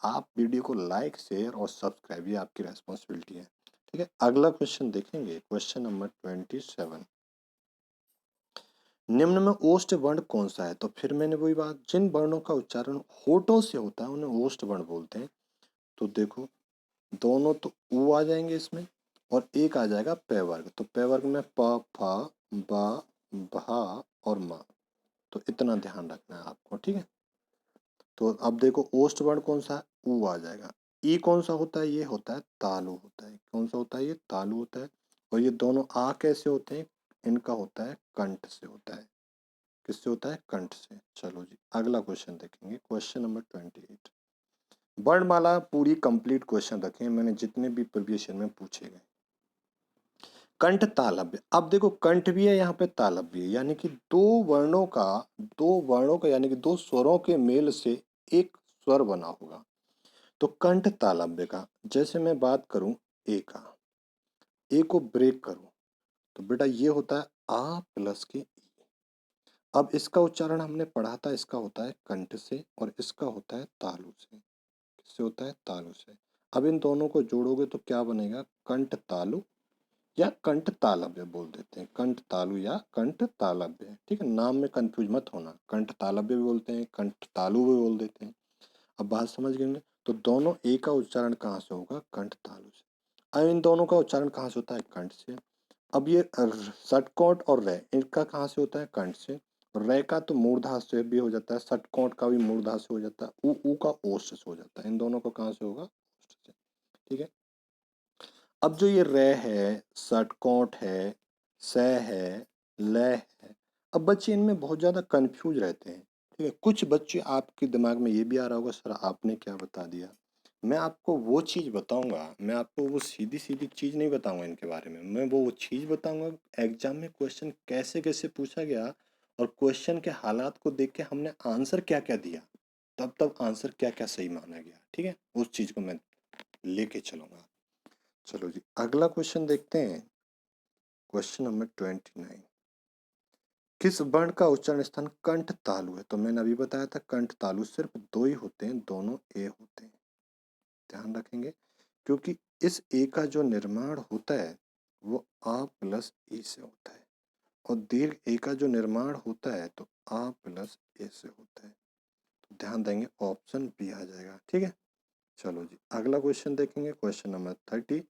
आप वीडियो को लाइक, शेयर और सब्सक्राइब, ये आपकी रेस्पॉन्सिबिलिटी है, ठीक है। अगला क्वेश्चन देखेंगे, क्वेश्चन नंबर 27। निम्न में ओष्ठ वर्ण कौन सा है? तो फिर मैंने वही बात, जिन वर्णों का उच्चारण होठों से होता है उन्हें ओष्ठ वर्ण बोलते हैं। तो देखो दोनों तो ऊ आ जाएंगे इसमें, और एक आ जाएगा पै वर्ग। तो पै वर्ग में प, फ, ब, भा और म। तो इतना ध्यान रखना है आपको, ठीक है। तो अब देखो ओष्ठ वर्ण कौन सा है? ऊ आ जाएगा। ई कौन सा होता है? ये होता है तालु होता है। कौन सा होता है? ये तालु होता है। और ये दोनों आ कैसे होते हैं? इनका होता है कंठ से होता है। किससे होता है? कंठ से। चलो जी अगला क्वेश्चन देखेंगे, क्वेश्चन नंबर 28। वर्णमाला पूरी कंप्लीट क्वेश्चन रखे मैंने जितने भी प्रीवियस ईयर में पूछे गए। कंठ तालव्य, अब देखो कंठ भी है यहाँ पे, तालव्य भी है, यानी कि दो वर्णों का यानी कि दो स्वरों के मेल से एक स्वर बना होगा। तो कंठ तालव्य का, जैसे मैं बात करूं ए का, ए को ब्रेक करूं तो बेटा ये होता है आ प्लस के ई। अब इसका उच्चारण हमने पढ़ा था, इसका होता है कंठ से और इसका होता है तालु से। किससे होता है? तालु से। अब इन दोनों को जोड़ोगे तो क्या बनेगा? कंठ तालु या कंठ तालव्य बोल देते हैं। कंठ तालु या कंठ तालव्य, ठीक है। नाम में कंफ्यूज मत होना, कंठ तालव्य भी बोलते हैं, कंठ तालु भी बोल देते हैं। अब बात समझ गए? तो दोनों ए का उच्चारण कहाँ से होगा? कंठ तालु से। अब इन दोनों का उच्चारण कहाँ से होता है? कंठ से। अब ये षटकोट और रे, इनका कहाँ से होता है? कंठ से। रे का तो मूर्धा से भी हो जाता है, षटकोट का भी मूर्धा से हो जाता है, ऊ का ओष्ठ से हो जाता है। इन दोनों को कहाँ से होगा? ओष्ठ से, ठीक है। अब जो ये रे है, षटकोट है, स है, ल है, अब बच्चे इनमें बहुत ज्यादा कंफ्यूज रहते हैं, ठीक है। कुछ बच्चे आपके दिमाग में ये भी आ रहा होगा सर आपने क्या बता दिया। मैं आपको वो चीज बताऊंगा, मैं आपको वो सीधी सीधी चीज नहीं बताऊंगा इनके बारे में, मैं वो चीज बताऊंगा एग्जाम में क्वेश्चन कैसे कैसे पूछा गया और क्वेश्चन के हालात को देख के हमने आंसर क्या क्या दिया, तब तब आंसर क्या क्या सही माना गया, ठीक है। उस चीज को मैं लेके चलूंगा। चलो जी अगला क्वेश्चन देखते हैं, क्वेश्चन नंबर 29। किस वर्ण का उच्चारण स्थान कंठ तालु है? तो मैंने अभी बताया था कंठ तालु सिर्फ दो ही होते हैं, दोनों ए होते हैं। ध्यान रखेंगे क्योंकि इस ए का जो निर्माण होता है वो आ प्लस ई से होता है, और दीर्घ ए का जो निर्माण होता है तो आ प्लस ए से होता है। तो ध्यान देंगे ऑप्शन बी आ जाएगा, ठीक है। चलो जी अगला क्वेश्चन देखेंगे, क्वेश्चन नंबर 30।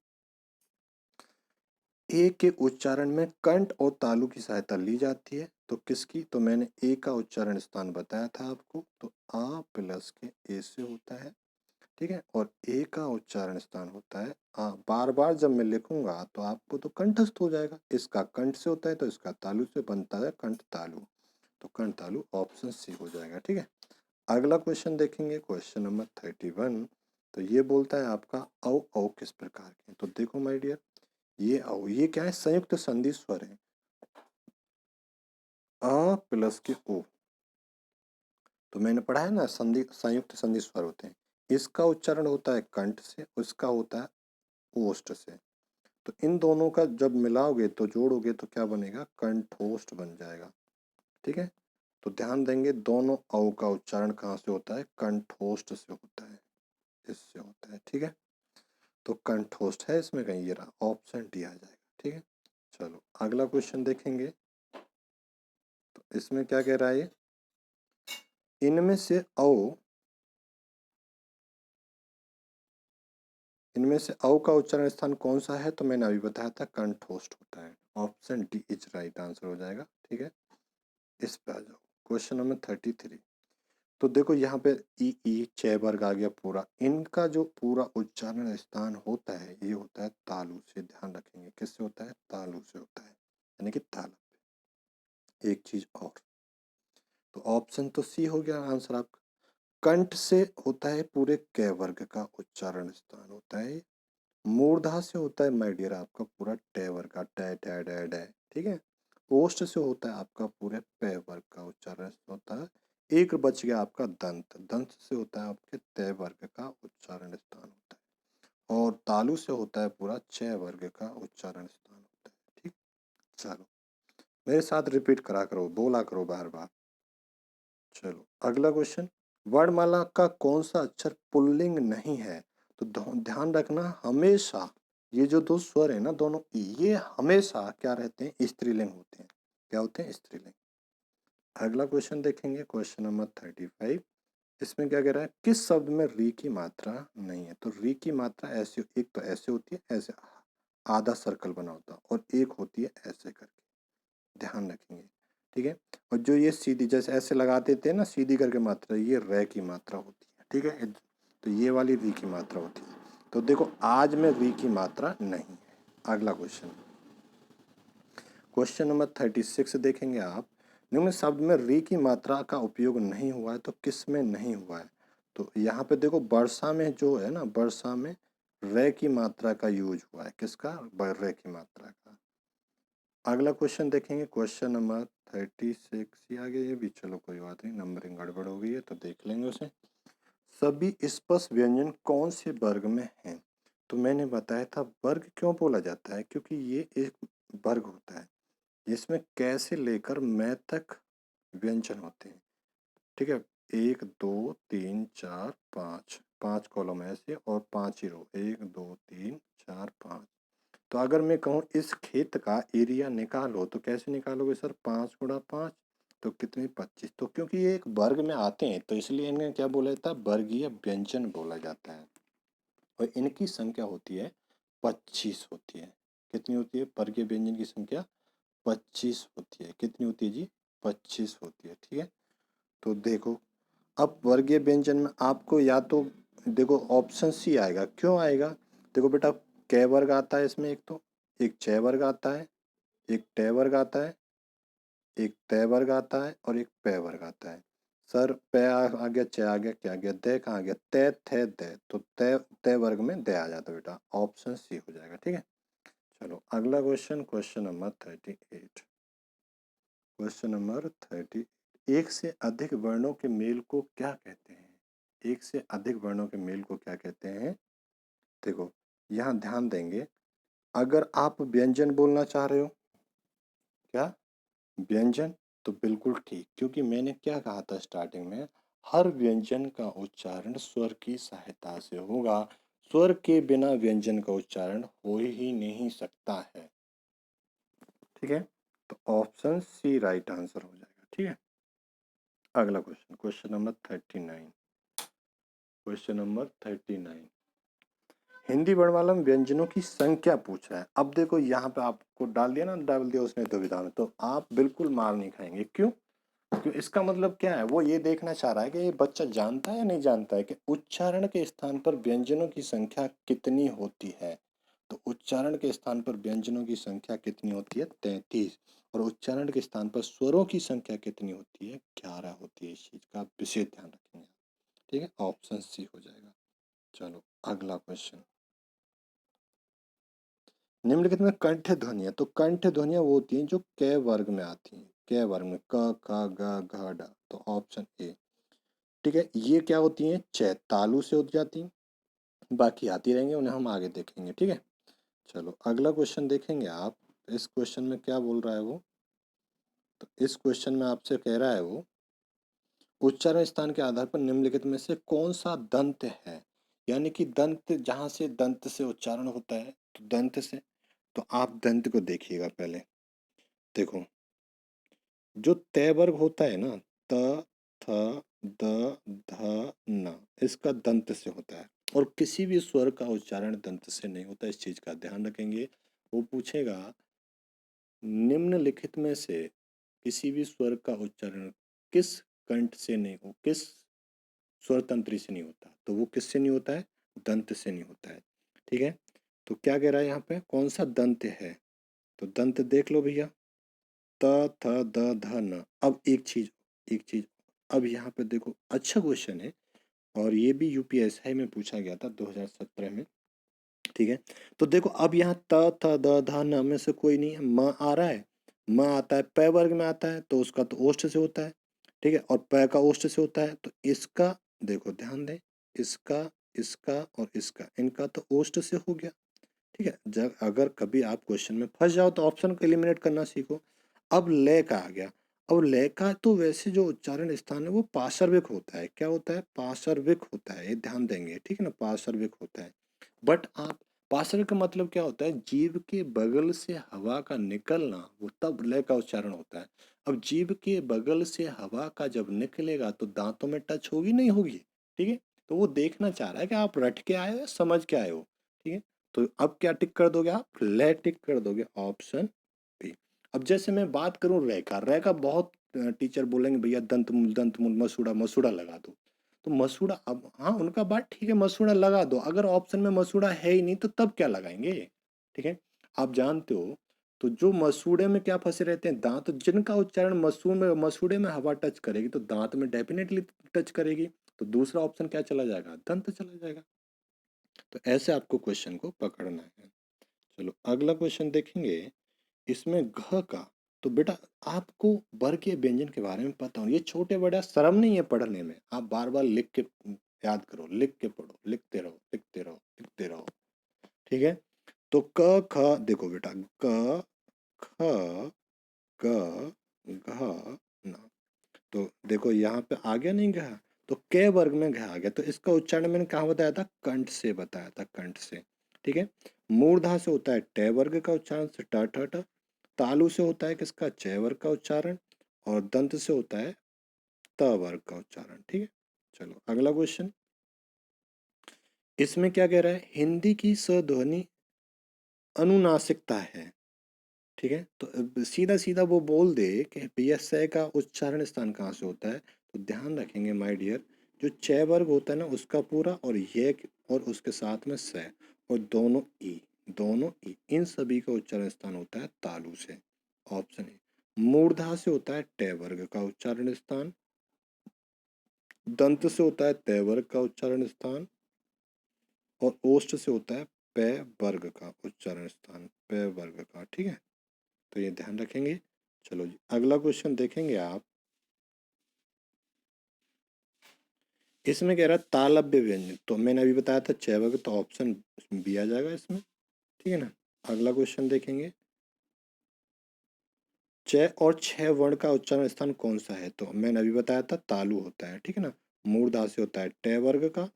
ए के उच्चारण में कंठ और तालु की सहायता ली जाती है, तो किसकी? तो मैंने ए का उच्चारण स्थान बताया था आपको, तो आ प्लस के ए से होता है, ठीक है। और ए का उच्चारण स्थान होता है आ। बार बार जब मैं लिखूंगा तो आपको तो कंठस्थ हो जाएगा, इसका कंठ से होता है तो इसका तालु से बनता है कंठ तालु। तो कंठ तालु ऑप्शन सी हो जाएगा, ठीक है। अगला क्वेश्चन देखेंगे, क्वेश्चन नंबर 31। तो ये बोलता है आपका औ औ किस प्रकार के? तो देखो माय डियर, ये औ ये क्या है? संयुक्त संधि स्वर है, अ प्लस के ओ। तो मैंने पढ़ा है ना, संधि संयुक्त संधि स्वर होते हैं। इसका उच्चारण होता है कंठ से, उसका होता है ओष्ठ से। तो इन दोनों का जब मिलाओगे तो जोड़ोगे तो क्या बनेगा? कंठोष्ठ बन जाएगा, ठीक है। तो ध्यान देंगे दोनों औ का उच्चारण कहाँ से होता है? कंठोष्ठ से होता है, इससे होता है, ठीक है। तो कंठोष्ठ है इसमें कहीं, ये रहा ऑप्शन डी आ जाएगा, ठीक है। चलो अगला क्वेश्चन देखेंगे, तो इसमें क्या कह रहा है ये? इनमें से औ का उच्चारण स्थान कौन सा है? तो मैंने अभी बताया था कंठोष्ठ होता है। Option D is right answer हो जाएगा, ठीक है। इस पे आ जाओ, क्वेश्चन नंबर 33। तो देखो यहाँ पे ई ई छह वर्ग आ गया पूरा, इनका जो पूरा उच्चारण स्थान होता है ये होता है तालु से। ध्यान रखेंगे किससे होता है? तालु से होता है, यानी कि तालु। एक चीज और, तो ऑप्शन तो सी हो गया आंसर आपका। कंठ से होता है पूरे क वर्ग का उच्चारण स्थान होता है, मूर्धा से होता है माय डियर आपका पूरा टे वर्ग का टे टे डे डे, ठीक है। ओष्ठ से होता है आपका पूरे पे वर्ग का उच्चारण होता है। एक बच गया आपका दंत, दंत से होता है आपके ते वर्ग का उच्चारण स्थान होता है। और तालु से होता है पूरा च वर्ग का उच्चारण स्थान होता है, ठीक। चलो मेरे साथ रिपीट करा करो, बोला करो बार बार। चलो अगला क्वेश्चन, वर्णमाला का कौन सा अक्षर पुल्लिंग नहीं है? तो ध्यान रखना हमेशा ये जो दो स्वर है ना दोनों, ये हमेशा क्या रहते हैं? स्त्रीलिंग होते हैं। क्या होते हैं? स्त्रीलिंग। अगला क्वेश्चन देखेंगे, क्वेश्चन नंबर 35। इसमें क्या कह रहा है? किस शब्द में री की मात्रा नहीं है? तो री की मात्रा ऐसे, एक तो ऐसे होती है, ऐसे आधा सर्कल बना होता है, और एक होती है ऐसे करके, ध्यान रखेंगे, ठीक है। और जो ये सीधी जैसे ऐसे लगा देते हैं ना सीधी करके मात्रा, ये रे की मात्रा होती है, ठीक है। तो ये वाली री की मात्रा होती है। तो देखो आज में री की मात्रा नहीं है। अगला क्वेश्चन, क्वेश्चन नंबर 36 देखेंगे आप। निम्न शब्द में री की मात्रा का उपयोग नहीं हुआ है, तो किस में नहीं हुआ है? तो यहाँ पे देखो वर्षा में जो है ना, वर्षा में रे की मात्रा का यूज हुआ है। किसका? रे की मात्रा का। अगला क्वेश्चन देखेंगे, क्वेश्चन नंबर 36 ही आगे, ये भी चलो कोई बात नहीं, नंबरिंग गड़बड़ हो गई है तो देख लेंगे उसे। सभी स्पष्ट व्यंजन कौन से वर्ग में हैं? तो मैंने बताया था वर्ग क्यों बोला जाता है, क्योंकि ये एक वर्ग होता है जिसमें कैसे लेकर मैं तक व्यंजन होते हैं, ठीक है। एक दो तीन चार पाँच, पांच कॉलम ऐसे और पांच ही रो, एक दो तीन चार पाँच। तो अगर मैं कहूँ इस खेत का एरिया निकालो, तो कैसे निकालोगे सर? 5 × 5 तो कितने? 25। तो क्योंकि ये एक वर्ग में आते हैं तो इसलिए इन्हें क्या बोला जाता है? वर्गीय व्यंजन बोला जाता है। और इनकी संख्या होती है 25 होती है। कितनी होती है? वर्गीय व्यंजन की संख्या 25 होती है। कितनी होती है जी? 25 होती है, ठीक है। तो देखो अब वर्गीय व्यंजन में आपको या तो देखो ऑप्शन सी आएगा। क्यों आएगा? देखो बेटा, कै वर्ग आता है इसमें, एक तो एक च वर्ग आता है, एक टे वर्ग आता है, एक तय वर्ग आता है और एक पै वर्ग आता है। सर पै आ गया, च आ गया, क्या आ गया? दे कहाँ गया? तय थे दे, तो तय तय वर्ग में दे आ जाता है बेटा, ऑप्शन सी हो जाएगा, ठीक है। चलो अगला question, question number 38। Question number 30, एक से अधिक वर्णों के मेल को क्या कहते हैं? एक से अधिक वर्णों के मेल को क्या कहते हैं? देखो यहाँ ध्यान देंगे, अगर आप व्यंजन बोलना चाह रहे हो, क्या व्यंजन, तो बिल्कुल ठीक, क्योंकि मैंने क्या कहा था स्टार्टिंग में, हर व्यंजन का उच्चारण स्वर की सहायता से होगा। स्वर के बिना व्यंजन का उच्चारण हो ही नहीं सकता है, ठीक है। तो ऑप्शन सी राइट आंसर हो जाएगा, ठीक है। अगला question, question number 39। Question number 39, Hindi वर्णमाला में व्यंजनों की संख्या पूछ रहा है। अब देखो यहाँ पे आपको डाल दिया ना, डाल दिया उसने दुविधा में, तो आप बिल्कुल मार नहीं खाएंगे। क्यों? क्यों? इसका मतलब क्या है? वो ये देखना चाह रहा है कि ये बच्चा जानता है या नहीं जानता है कि उच्चारण के स्थान पर व्यंजनों की संख्या कितनी होती है। तो उच्चारण के स्थान पर व्यंजनों की संख्या कितनी होती है? 33। और उच्चारण के स्थान पर स्वरों की संख्या कितनी होती है? 11 होती है। इस चीज का विशेष ध्यान रखेंगे, ठीक है। ऑप्शन सी हो जाएगा। चलो अगला क्वेश्चन, निम्नलिखित में कंठ ध्वनियां, तो कंठ ध्वनियां वो होती हैं जो क वर्ग में आती हैं। क वर्ग में क ख ग घ ढ, तो ऑप्शन ए, ठीक है। ये क्या होती हैं? च तालु से हो जाती हैं। बाकी आती रहेंगे, उन्हें हम आगे देखेंगे, ठीक है। चलो अगला क्वेश्चन देखेंगे आप। इस क्वेश्चन में क्या बोल रहा है वो, तो इस क्वेश्चन में आपसे कह रहा है वो, उच्चारण स्थान के आधार पर निम्नलिखित में से कौन सा दंत है? यानी कि दंत, जहां से दंत से उच्चारण होता है, तो दंत से। तो आप दंत को देखिएगा पहले। देखो जो तय वर्ग होता है ना, त थ द ध न, इसका दंत से होता है। और किसी भी स्वर का उच्चारण दंत से नहीं होता, इस चीज का ध्यान रखेंगे। वो पूछेगा निम्नलिखित में से किसी भी स्वर का उच्चारण किस कंठ से नहीं हो, किस स्वर तंत्री से नहीं होता, तो वो किससे नहीं होता है? दंत से नहीं होता है, ठीक है। तो क्या कह रहा है यहाँ पे? कौन सा दंत है? तो दंत देख लो भैया, त थ द ध न। अब एक चीज अब यहाँ पे देखो, अच्छा क्वेश्चन है और ये भी यूपीएसआई में पूछा गया था 2017 में। ठीक है। तो देखो अब यहाँ त थ द ध न में से कोई नहीं है, म आ रहा है, म आता है प वर्ग में आता है तो उसका तो ओष्ठ से होता है, ठीक है, और प का ओष्ठ से होता है, तो इसका देखो ध्यान दें, इसका, इसका और इसका, इनका तो ओष्ठ से हो गया, ठीक है। जब अगर कभी आप क्वेश्चन में फंस जाओ तो ऑप्शन को एलिमिनेट करना सीखो। अब ले का आ गया। अब ले का तो वैसे जो उच्चारण स्थान है वो पार्श्विक होता है, क्या होता है, पार्श्विक होता है, ये ध्यान देंगे, ठीक है ना, पार्श्विक होता है। बट आप पार्श्विक का मतलब क्या होता है, जीभ के बगल से हवा का निकलना, वो तब लय का उच्चारण होता है। अब जीभ के बगल से हवा का जब निकलेगा तो दांतों में टच होगी नहीं होगी, ठीक है। तो वो देखना चाह रहा है कि आप रट के आए हो या समझ के आए हो, ठीक है। तो अब क्या टिक कर दोगे आप, ले टिक कर दोगे, ऑप्शन बी। अब जैसे मैं बात करूं रे का, रे का बहुत टीचर बोलेंगे भैया दंत मूल मसूड़ा, मसूड़ा लगा दो। तो मसूड़ा, अब हाँ उनका बात ठीक है, मसूड़ा लगा दो, अगर ऑप्शन में मसूड़ा है ही नहीं तो तब क्या लगाएंगे, ठीक है। आप जानते हो तो जो मसूड़े में क्या फंसे रहते हैं, दांत, जिनका उच्चारण मसूड़े में हवा टच करेगी तो दांत में डेफिनेटली टच करेगी, तो दूसरा ऑप्शन क्या चला जाएगा, दंत चला जाएगा। तो ऐसे आपको क्वेश्चन को पकड़ना है। चलो अगला क्वेश्चन देखेंगे। इसमें घ का, तो बेटा आपको वर्गीय व्यंजन के बारे में पता हो, ये छोटे बड़ा शर्म नहीं है पढ़ने में, आप बार बार लिख के याद करो, लिख के पढ़ो, लिखते रहो लिखते रहो लिखते रहो, ठीक है। तो क ख देखो बेटा, क ख ग घ न, तो देखो यहाँ पे आ गया नहीं घ, तो क वर्ग में घ आ गया, तो इसका उच्चारण मैंने कहा बताया था, कंठ से बताया था, कंठ से, ठीक है। मूर्धा से होता है ट वर्ग का उच्चारण से ट ठ ठ, तालु से होता है किसका, च वर्ग का उच्चारण, और दंत से होता है त वर्ग का उच्चारण, ठीक है। चलो अगला क्वेश्चन। इसमें क्या कह रहा है, हिंदी की सध्वनि अनुनासिकता है, ठीक है। तो सीधा सीधा वो बोल दे कि भैया स का उच्चारण स्थान कहाँ से होता है, तो ध्यान रखेंगे माय डियर, जो च वर्ग होता है ना उसका पूरा, और ये और उसके साथ में स, और दोनों ई, दोनों ई, इन सभी का उच्चारण स्थान होता है तालु से, ऑप्शन ए। मूर्धा से होता है ट वर्ग का उच्चारण स्थान, दंत से होता है त वर्ग का उच्चारण स्थान, और ओष्ठ से होता है प वर्ग का उच्चारण स्थान, प वर्ग का, ठीक है। तो ये ध्यान रखेंगे। चलो जी अगला क्वेश्चन देखेंगे आप। इसमें कह रहा है तालव्य व्यंजन, तो मैंने अभी बताया था च वर्ग, तो ऑप्शन बी आ जाएगा इसमें, ठीक है ना। अगला क्वेश्चन देखेंगे, च और छ वर्ण का उच्चारण स्थान कौन सा है, तो मैंने अभी बताया था तालु होता है, ठीक है ना। मूर्धा से होता है ट वर्ग का,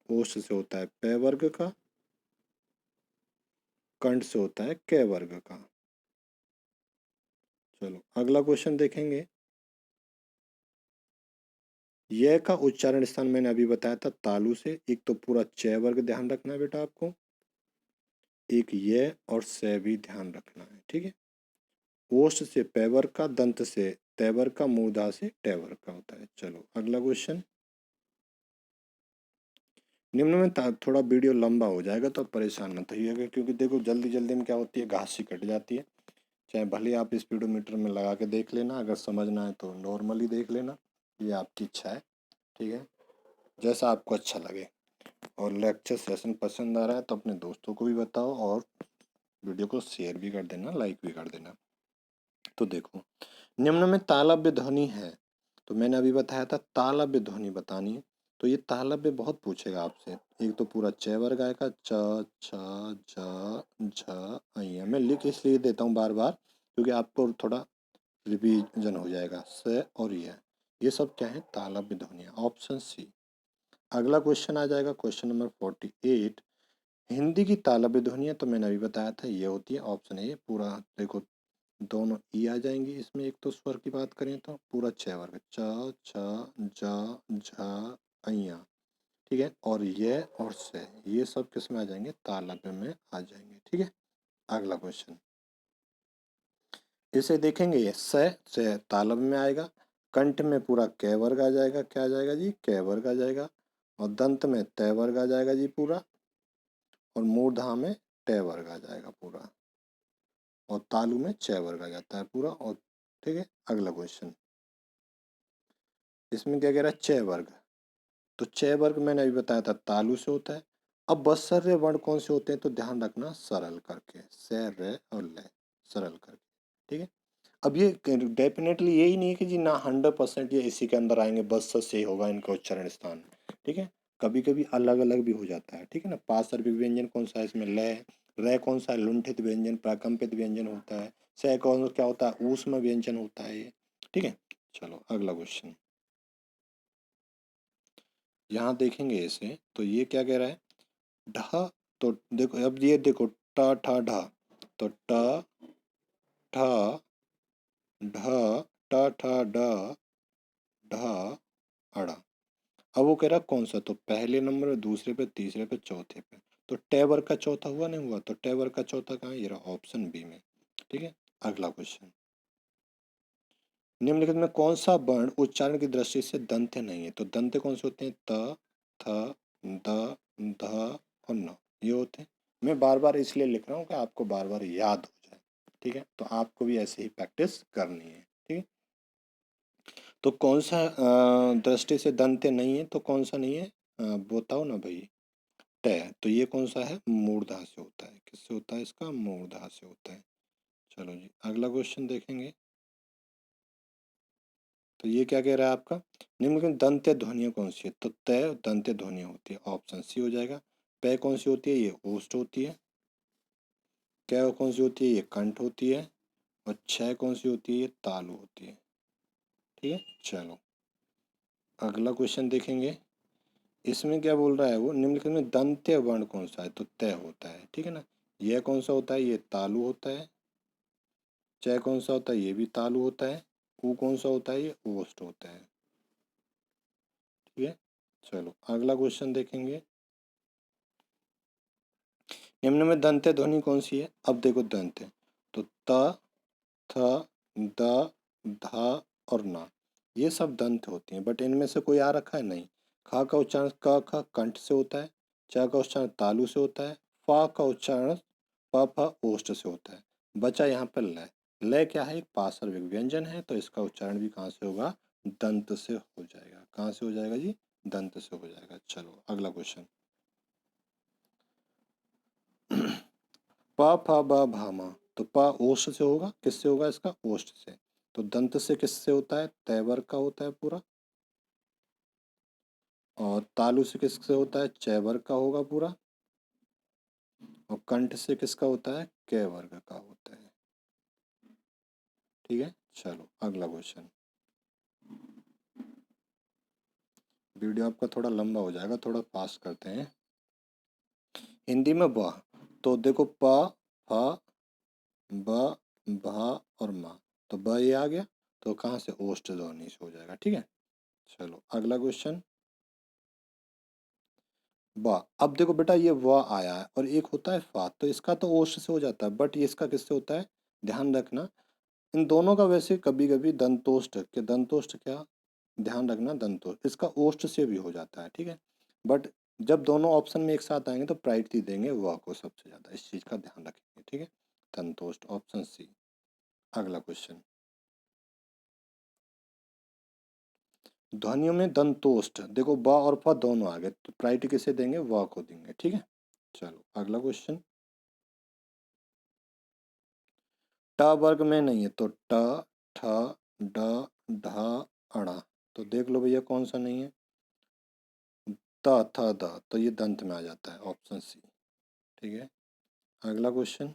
ओष्ठ से होता है प वर्ग का, कंठ से होता है क वर्ग का। चलो अगला क्वेश्चन देखेंगे। यह का उच्चारण स्थान मैंने अभी बताया था तालु से, एक तो पूरा च वर्ग ध्यान रखना है बेटा आपको, एक ये और से भी ध्यान रखना है, ठीक है। ओष्ठ से पैवर का, दंत से तैवर का, मूर्धा से टैवर का होता है। चलो अगला क्वेश्चन। निम्न में थोड़ा वीडियो लंबा हो जाएगा तो परेशान मत होइएगा, क्योंकि देखो जल्दी जल्दी में क्या होती है, घास सी कट जाती है। चाहे भले आप स्पीडोमीटर में लगा के देख लेना, अगर समझना है तो नॉर्मली देख लेना, ये आपकी इच्छा है, ठीक है, जैसा आपको अच्छा लगे। और लेक्चर सेशन पसंद आ रहा है तो अपने दोस्तों को भी बताओ, और वीडियो को शेयर भी कर देना, लाइक भी कर देना। तो देखो निम्न में तालव्य ध्वनि है, तो मैंने अभी बताया था तालव्य ध्वनि बतानी है, तो ये तालव्य बहुत पूछेगा आपसे। एक तो पूरा च वर्ग आएगा, च छ ज झ अ, मैं लिख इसलिए देता हूँ बार बार क्योंकि आपको थोड़ा रिवीजन हो जाएगा। स और ये सब क्या है, तालव्य ध्वनियाँ, ऑप्शन सी। अगला क्वेश्चन आ जाएगा, क्वेश्चन नंबर 48। हिंदी की तालव्य ध्वनियाँ तो मैंने अभी बताया था, ये होती है ऑप्शन ए। पूरा देखो दोनों ई आ जाएंगी इसमें, एक तो स्वर की बात करें तो पूरा छ वर्ग, च छ ज झ अइया, ठीक है, और ये और से, ये सब किस में आ जाएंगे, तालव्य में आ जाएंगे, ठीक है। अगला क्वेश्चन, इसे देखेंगे, ये से तालव्य में आएगा, कंठ में पूरा क वर्ग आ जाएगा, क्या आ जाएगा जी, क वर्ग आ जाएगा, और दंत में त वर्ग आ जाएगा जी पूरा, और मूर्धा में ट वर्ग आ जाएगा पूरा, और तालु में च वर्ग आ जाता है पूरा, और ठीक है। अगला क्वेश्चन, इसमें क्या कह रहा है, च वर्ग, तो च वर्ग मैंने अभी बताया था तालु से होता है, अब बसर्य वर्ण कौन से होते हैं तो ध्यान रखना, सरल करके, से, रे और ले, सरल करके, ठीक है। अब ये डेफिनेटली यही नहीं है कि जी ना 100% ये इसी के अंदर आएंगे, बस से होगा इनका उच्चारण स्थान, ठीक है। कभी कभी अलग अलग भी हो जाता है, ठीक है ना। पार्श्विक व्यंजन कौन सा है इसमें, ले, रे कौन सा है, लुंठित व्यंजन, प्राकंपित व्यंजन होता है, से कौन क्या होता है, ऊष्म व्यंजन होता है ये, ठीक है। चलो अगला क्वेश्चन यहाँ देखेंगे इसे, तो ये क्या कह रहा है, ढ, तो देखो अब ये देखो, ट ठ ढ, तो ट ठ ढ, ट ठ ड ढ अड़ा। अब वो कह रहा कौन सा, तो पहले नंबर पे, दूसरे पे, तीसरे पे, चौथे पे, तो टेबर का चौथा हुआ नहीं हुआ, तो टेबर का चौथा कहाँ है, ये रहा ऑप्शन बी में, ठीक है। अगला क्वेश्चन, निम्नलिखित में कौन सा वर्ण उच्चारण की दृष्टि से दंत्य नहीं है, तो दंत्य कौन से होते हैं, त, थ, द, ध और न, ये होते हैं। मैं बार बार इसलिए लिख रहा हूँ कि आपको बार बार याद हो जाए, ठीक है। तो आपको भी ऐसे ही प्रैक्टिस करनी है, ठीक है। तो कौन सा दृष्टि से दंत्य नहीं है, तो कौन सा नहीं है, बताओ ना भाई। ट, तो ये कौन सा है, मूर्धा से होता है, किससे होता है, इसका मूर्धा से होता है। चलो जी अगला क्वेश्चन देखेंगे, तो ये क्या कह रहा है आपका, निम्नलिखित दंत्य ध्वनियाँ कौन सी है, तो तय दंत्य ध्वनियाँ होती है, ऑप्शन सी हो जाएगा। पै कौन सी होती है, ये ओष्ठ होती है। कै कौन सी होती है, ये कंठ होती है। और छह कौन सी होती है, ये तालु होती है, ठीक है। चलो अगला क्वेश्चन देखेंगे, इसमें क्या बोल रहा है वो, निम्नलिखित में दंत्य वर्ण कौन सा है, तो तय होता है, ठीक है ना। यह कौन सा होता है, ये तालु होता है। च कौन सा होता है, ये भी तालु होता है। ऊ कौन सा होता है, ये ओष्ठ होता है, ठीक है। चलो अगला क्वेश्चन देखेंगे, निम्न में दंत्य ध्वनि कौन सी है, अब देखो दंत्य, तो त, थ, द, ध और न, ये सब दंत होती हैं, बट इनमें से कोई आ रखा है नहीं। खा का उच्चारण क ख कंठ से होता है, च का उच्चारण तालु से होता है, फा का उच्चारण प फ ओष्ठ से होता है। बचा यहाँ पर लय, लय क्या है, एक पार्श्विक व्यंजन है, तो इसका उच्चारण भी कहाँ से होगा, दंत से हो जाएगा। कहाँ से हो जाएगा जी, दंत से हो जाएगा। चलो अगला क्वेश्चन, प फ ब भ म, तो प ओष्ठ से होगा, किससे होगा, इसका ओष्ठ से। तो दंत से किससे होता है, तैवर का होता है पूरा। और तालु से किससे होता है, च वर्ग का होगा पूरा। और कंठ से किसका होता है, क वर्ग का होता है, ठीक है। चलो अगला क्वेश्चन, वीडियो आपका थोड़ा लंबा हो जाएगा, थोड़ा पास करते हैं। हिंदी में ब, तो देखो प, फ, ब, भ और म, तो ब ये आ गया, तो कहाँ से, ओष्ठ ध्वनि से हो जाएगा, ठीक है। चलो अगला क्वेश्चन, ब, अब देखो बेटा ये व आया है और एक होता है फा, तो इसका तो ओष्ठ से हो जाता है, बट ये इसका किससे होता है, ध्यान रखना। इन दोनों का वैसे कभी कभी दंतोष्ठ के, दंतोष्ठ क्या, ध्यान रखना, दंतोष्ठ इसका ओष्ठ से भी हो जाता है, ठीक है। बट जब दोनों ऑप्शन में एक साथ आएंगे तो प्रायोरिटी देंगे व को सबसे ज्यादा, इस चीज का ध्यान रखेंगे, ठीक है। दंतोष्ठ ऑप्शन सी। अगला क्वेश्चन, ध्वनियों में दंतोष्ठ, देखो ब और फ दोनों आ गए, तो प्रायोरिटी किसे देंगे, व को देंगे, ठीक है। चलो अगला क्वेश्चन, ट वर्ग में नहीं है, तो ट, ठ, ड, ढ, अड़ा, तो देख लो भैया कौन सा नहीं है, त, थ, द, तो ये दंत में आ जाता है, ऑप्शन सी, ठीक है। अगला क्वेश्चन,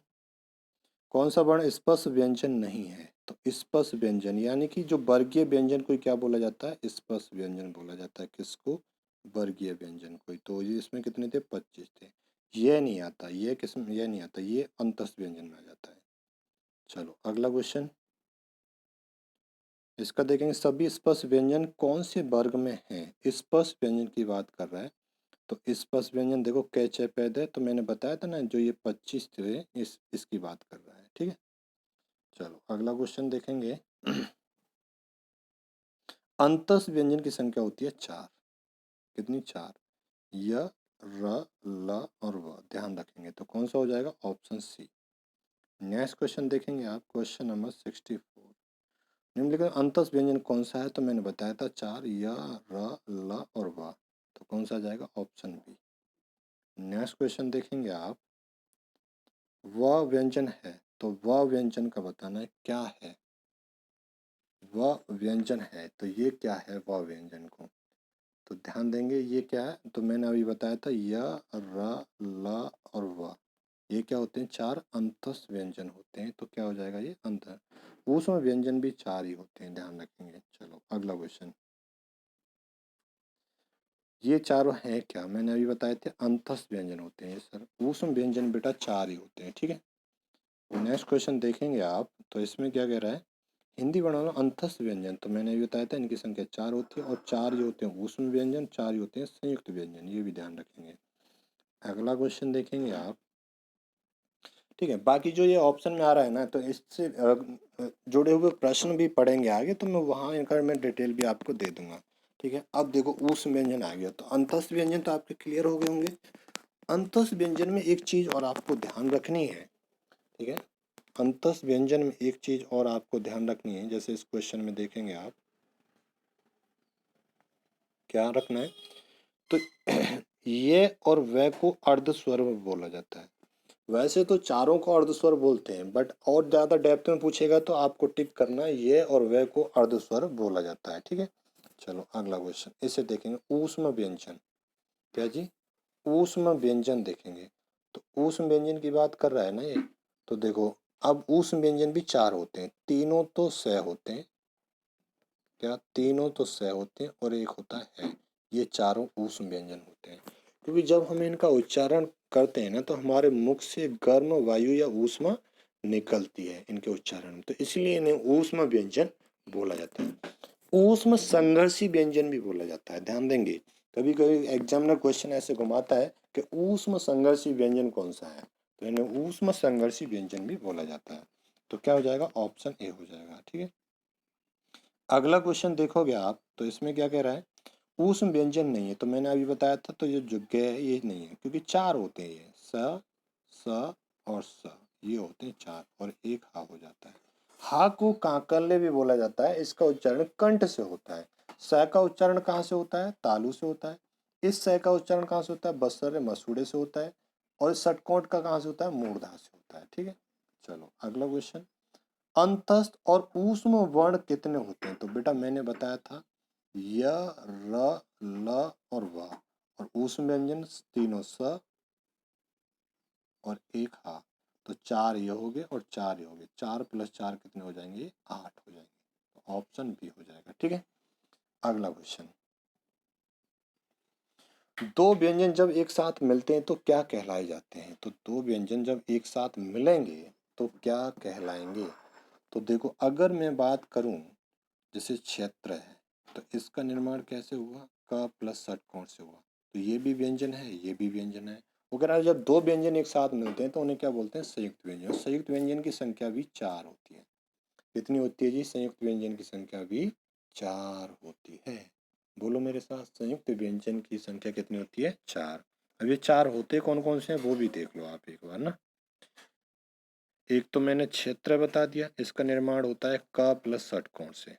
कौन सा वर्ण स्पर्श व्यंजन नहीं है, तो स्पर्श व्यंजन यानी कि जो वर्गीय व्यंजन कोई क्या बोला जाता है, स्पर्श व्यंजन बोला जाता है, किसको, वर्गीय व्यंजन कोई। तो ये इसमें कितने थे, 25 थे। ये नहीं आता, ये किस्म ये नहीं आता, ये अंतस व्यंजन में आ जाता है। चलो अगला क्वेश्चन, इसका देखेंगे, सभी स्पर्श व्यंजन कौन से वर्ग में हैं, स्पर्श व्यंजन की बात कर रहा है। तो स्पर्श व्यंजन देखो कैचे पैद है, तो मैंने बताया था ना, जो ये 25 थे इसकी बात कर रहा है, ठीक है। चलो अगला क्वेश्चन देखेंगे, अंतस व्यंजन की संख्या होती है 4, कितनी, 4, य, र, ल और व, ध्यान रखेंगे, तो कौन सा हो जाएगा, ऑप्शन सी। नेक्स्ट क्वेश्चन देखेंगे आप, क्वेश्चन नंबर 64, निम्नलिखित अंतस व्यंजन कौन सा है, तो मैंने बताया था 4, य, र, ल और व, तो कौन सा आ जाएगा, ऑप्शन बी। नेक्स्ट क्वेश्चन देखेंगे आप, वह व्यंजन है, तो वह व्यंजन का बताना है क्या है। वह व्यंजन है तो ये क्या है, वह व्यंजन को तो ध्यान देंगे ये क्या है। तो मैंने अभी बताया था य, र, ल और व, ये क्या होते हैं, चार अंतस व्यंजन होते हैं। तो क्या हो जाएगा ये अंतर। उसमें व्यंजन भी चार ही होते हैं, ध्यान रखेंगे। चलो अगला क्वेश्चन, ये चारों हैं क्या, मैंने अभी बताए थे अंतस व्यंजन होते हैं सर। उसमें व्यंजन बेटा चार ही होते हैं, ठीक है। नेक्स्ट क्वेश्चन देखेंगे आप, तो इसमें क्या कह रहा है, हिंदी वर्णों में अंतस्थ व्यंजन, तो मैंने भी बताया था इनकी संख्या चार होती है, और चार जो होते हैं ऊष्म व्यंजन, चार ही होते हैं संयुक्त व्यंजन, ये भी ध्यान रखेंगे। अगला क्वेश्चन देखेंगे आप, ठीक है। बाकी जो ये ऑप्शन में आ रहा है ना, तो इससे जुड़े हुए प्रश्न भी पढ़ेंगे आगे, तो मैं वहाँ इनका मैं डिटेल भी आपको दे दूंगा, ठीक है। अब देखो ऊष्म व्यंजन आ गया, तो अंतस्थ व्यंजन तो आपके क्लियर हो गए होंगे। अंतस्थ व्यंजन में एक चीज और आपको ध्यान रखनी है, ठीक है। अंतस्थ व्यंजन में एक चीज और आपको ध्यान रखनी है, जैसे इस क्वेश्चन में देखेंगे आप, क्या रखना है, तो ये और वह को अर्ध स्वर में बोला जाता है। वैसे तो चारों को अर्ध स्वर बोलते हैं, बट और ज्यादा डेप्थ में पूछेगा तो आपको टिक करना है ये और वह को अर्ध स्वर बोला जाता है, ठीक है। चलो अगला क्वेश्चन, इसे देखेंगे ऊष्म व्यंजन। क्या जी, ऊष्म व्यंजन देखेंगे, तो ऊष्म व्यंजन की बात कर रहा है ना ये। तो देखो, अब ऊष्म व्यंजन भी चार होते हैं, तीनों तो स होते हैं, क्या तीनों तो स होते हैं, और एक होता है। ये चारों ऊष्म व्यंजन होते हैं, क्योंकि जब हम इनका उच्चारण करते हैं ना, तो हमारे मुख से गर्म वायु या ऊष्मा निकलती है इनके उच्चारण में, तो इसलिए इन्हें ऊष्म व्यंजन बोला जाता है। ऊष्म संघर्षी व्यंजन भी बोला जाता है, ध्यान देंगे। कभी कभी एग्जामिनर क्वेश्चन ऐसे घुमाता है कि ऊष्म संघर्षी व्यंजन कौन सा है, तो इन्हें ऊष्म संघर्षी व्यंजन भी बोला जाता है। तो क्या हो जाएगा, ऑप्शन ए हो जाएगा, ठीक है। अगला क्वेश्चन देखोगे आप, तो इसमें क्या कह रहा है, ऊष्म व्यंजन नहीं है, तो मैंने अभी बताया था, तो ये जुग्गे है ये नहीं है, क्योंकि चार होते हैं ये स, स और स, ये होते हैं चार, और एक हा हो जाता है। हा को काकल्य भी बोला जाता है, इसका उच्चारण कंठ से होता है। स का उच्चारण कहाँ से होता है, तालु से होता है। इस स का उच्चारण कहाँ से होता है, बसर मसूड़े से होता है। और षटकोट का कहाँ से होता है, मूर्धा से होता है, ठीक है। चलो अगला क्वेश्चन, अंतस्थ और ऊष्म वर्ण कितने होते हैं, तो बेटा मैंने बताया था य, र, ल और व, और ऊष्म व्यंजन तीनों स और एक हा, तो चार ये हो गए और चार ये हो गए, चार प्लस चार कितने हो जाएंगे, आठ हो जाएंगे। तो ऑप्शन बी हो जाएगा, ठीक है। अगला क्वेश्चन, दो व्यंजन जब एक साथ मिलते हैं तो क्या कहलाए जाते हैं, तो दो व्यंजन जब एक साथ मिलेंगे तो क्या कहलाएंगे। तो देखो, अगर मैं बात करूं, जैसे क्षेत्र है, तो इसका निर्माण कैसे हुआ, क प्लस षटकोण से हुआ, तो ये भी व्यंजन है, ये भी व्यंजन है। अगर जब दो व्यंजन एक साथ मिलते हैं तो उन्हें क्या बोलते हैं, संयुक्त व्यंजन। संयुक्त व्यंजन की संख्या भी चार होती है। कितनी होती है जी, संयुक्त व्यंजन की संख्या भी चार होती है। बोलो मेरे साथ, संयुक्त व्यंजन की संख्या कितनी होती है, चार। अब ये चार होते कौन कौन से हैं वो भी देख लो आप एक बार ना। एक तो मैंने क्षेत्र बता दिया, इसका निर्माण होता है क प्लस षटकोण से,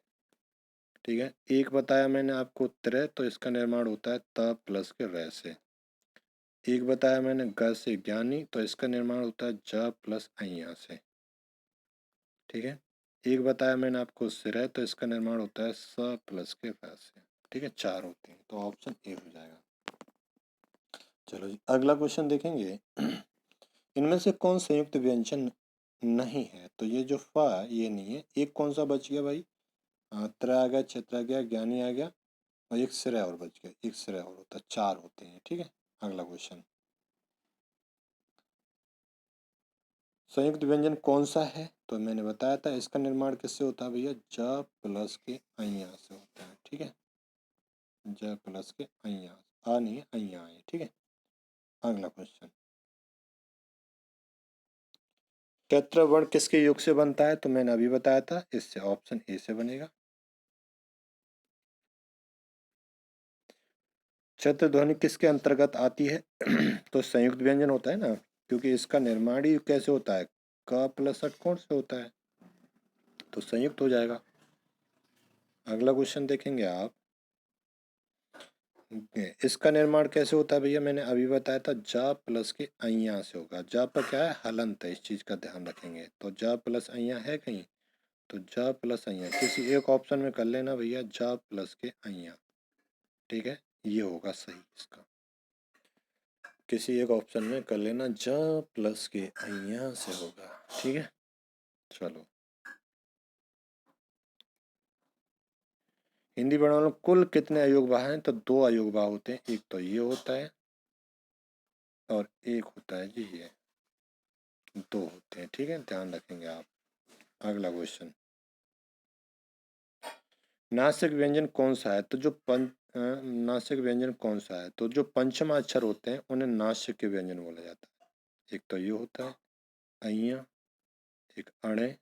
ठीक है। एक बताया मैंने आपको त्रय, तो इसका निर्माण होता है त प्लस के र से। एक बताया मैंने ग से ज्ञानी, तो इसका निर्माण होता है ज प्लस अय्या से, ठीक है। एक बताया मैंने आपको सिर, तो इसका निर्माण होता है स प्लस के फ से, ठीक है। चार होते हैं, तो ऑप्शन ए हो जाएगा। चलो जी अगला क्वेश्चन देखेंगे, इनमें से कौन संयुक्त व्यंजन नहीं है, तो ये जो फ ये नहीं है। एक कौन सा बच गया भाई, त्र आ गया, क्षेत्र आ गया, ज्ञानी आ गया, और एक श्रेय और बच गया, एक श्रेय और होता है, चार होते हैं, ठीक है। अगला क्वेश्चन, संयुक्त व्यंजन कौन सा है, तो मैंने बताया था इसका निर्माण किससे होता है भैया, ज प्लस के अय्या से होता है, ठीक है। ज प्लस के अय्या, आ नहीं है, अय्या है, ठीक है। अगला क्वेश्चन, क्षेत्र वर्ण किसके योग से बनता है, तो मैंने अभी बताया था, इससे ऑप्शन ए से बनेगा। क्षेत्र ध्वनि किसके अंतर्गत आती है तो संयुक्त व्यंजन होता है ना, क्योंकि इसका निर्माण ही कैसे होता है, क प्लस षटकोण से होता है, तो संयुक्त हो जाएगा। अगला क्वेश्चन देखेंगे आप, इसका निर्माण कैसे होता है भैया, मैंने अभी बताया था, जा प्लस के अइया से होगा। जा पर क्या है, हलंत है, इस चीज का ध्यान रखेंगे। तो जा प्लस अइया है कहीं, तो जा प्लस अइया किसी एक ऑप्शन में कर लेना भैया, जा प्लस के अइया। ठीक है, ये होगा सही इसका, किसी एक ऑप्शन में कर लेना, जा प्लस के अइया से होगा। ठीक है, चलो। हिंदी पढ़ने वालों कुल कितने अयोगवा हैं, तो 2 अयोगवा होते हैं, एक तो ये होता है और एक होता है जी ये, 2 होते हैं। ठीक है, ध्यान रखेंगे आप। अगला क्वेश्चन, नासिक व्यंजन कौन सा है, तो जो नासिक व्यंजन कौन सा है, तो जो पंचम अक्षर होते हैं उन्हें नासिक के व्यंजन बोला जाता है। एक तो ये होता है अइया, एक अणे,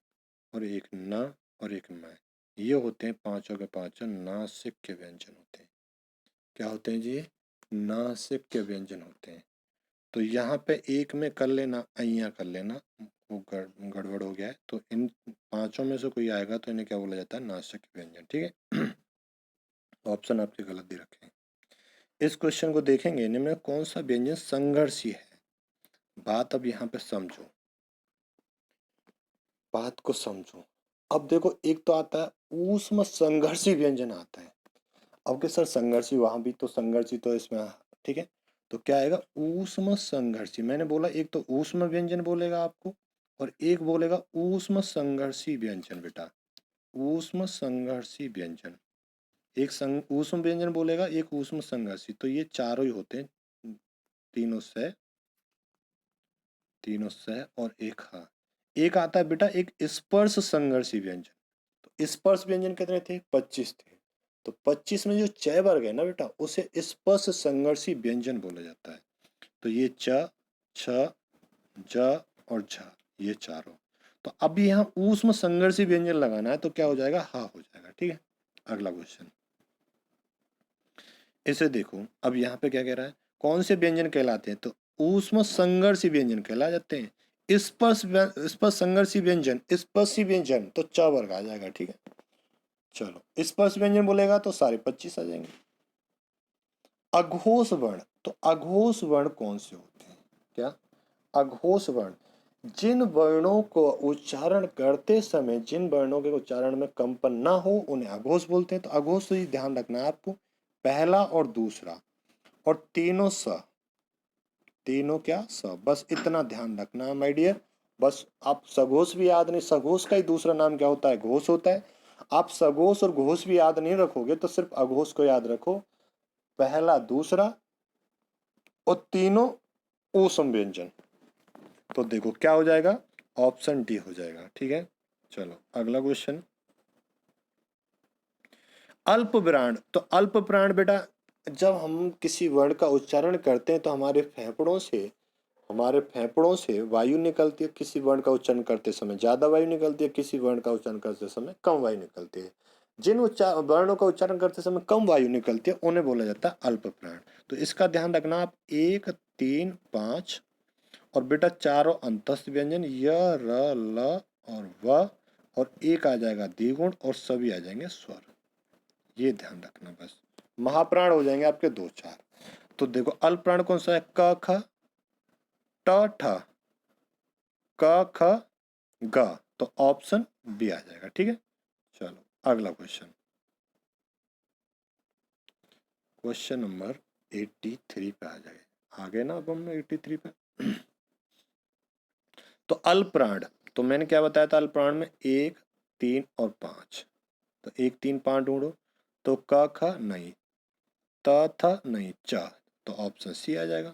और एक न, और एक मैं। ये होते हैं पांचों के पांचों नासिक के व्यंजन होते हैं। क्या होते हैं जी, नासिक के व्यंजन होते हैं। तो यहाँ पे एक में कर लेना, अइया कर लेना, वो गड़बड़ हो गया है। तो इन पांचों में से कोई आएगा तो इन्हें क्या बोला जाता है, नासिक व्यंजन। ठीक है, ऑप्शन आपके गलत दे रखे हैं। इस क्वेश्चन को देखेंगे, इनमें में कौन सा व्यंजन संघर्षी है। बात अब यहाँ पे समझो, बात को समझो। अब देखो, एक तो आता है ऊष्म संघर्षी व्यंजन आता है। अब के सर संघर्षी, वहां भी तो संघर्षी तो इसमें, ठीक है, तो क्या आएगा, ऊष्म संघर्षी। मैंने बोला एक तो ऊष्म व्यंजन बोलेगा आपको, और एक बोलेगा ऊष्म संघर्षी व्यंजन। बेटा, ऊष्म संघर्षी व्यंजन, एक ऊष्म व्यंजन बोलेगा, एक ऊष्म संघर्षी, तो ये चारों ही होते हैं, तीनों से, तीनों से, और एक, हाँ, एक आता है बेटा एक स्पर्श संघर्षी व्यंजन। तो स्पर्श व्यंजन कितने थे, 25 थे। तो 25 में जो च वर्ग है ना बेटा, उसे स्पर्श संघर्षी व्यंजन बोला जाता है। तो ये च, छ, ज और झ, ये चारों। तो अब यहाँ ऊष्म संघर्षी व्यंजन लगाना है, तो क्या हो जाएगा, हा हो जाएगा। ठीक है, अगला क्वेश्चन, इसे देखो। अब यहाँ पे क्या कह रहा है, कौन से व्यंजन कहलाते हैं, तो ऊष्म संघर्षी व्यंजन कहला जाते हैं। स्पर्श स्पर्श संघर्षी व्यंजन, स्पर्शी व्यंजन, तो च वर्ग आ जाएगा। ठीक है, चलो, स्पर्श व्यंजन बोलेगा तो सारे 25 आ जाएंगे। अघोष वर्ण, तो अघोष वर्ण कौन से होते हैं, क्या, अघोष वर्ण, जिन वर्णों को उच्चारण करते समय, जिन वर्णों के उच्चारण में कंपन ना हो, उन्हें अघोष बोलते हैं। तो अघोष तो ये ध्यान रखना है आपको, पहला और दूसरा, और तीनों स, तीनों क्या, स, बस इतना ध्यान रखना है माय डियर। बस आप सघोष भी याद नहीं, सघोष का ही दूसरा नाम क्या होता है, घोष होता है। आप सघोष और घोष भी याद नहीं रखोगे तो सिर्फ अघोष को याद रखो, पहला दूसरा और तीनों ऊष्म व्यंजन। तो देखो क्या हो जाएगा, ऑप्शन डी हो जाएगा। ठीक है, चलो अगला क्वेश्चन, अल्प प्राण, तो अल्प प्राण बेटा, जब हम किसी वर्ण का उच्चारण करते हैं तो हमारे फेफड़ों से वायु निकलती है। किसी वर्ण का उच्चारण करते समय ज्यादा वायु निकलती है, किसी वर्ण का उच्चारण करते समय कम वायु निकलती है। जिन वर्णों का उच्चारण करते समय कम वायु निकलती है उन्हें बोला जाता है अल्प प्राण। तो इसका ध्यान रखना आप, 1, 3, 5, और बेटा चारों अंतस्थ व्यंजन, य, र, ल और व, और एक आ जाएगा द्विगुण, और सभी आ जाएंगे स्वर। ये ध्यान रखना, बस महाप्राण हो जाएंगे आपके 2, 4। तो देखो अल्प प्राण कौन सा है, क, ख, ट, ठ, क, ख, ग, तो ऑप्शन बी आ जाएगा। ठीक है, चलो अगला क्वेश्चन, क्वेश्चन नंबर 83 पे आ जाए, आगे ना अब हम 83 पे। तो अल्प प्राण, तो मैंने क्या बताया था, अल्प प्राण में 1, 3 और 5। तो 1, 3, 5 ढूंढो, तो क, ख नहीं, त, थ नहीं, च, तो ऑप्शन सी आ जाएगा।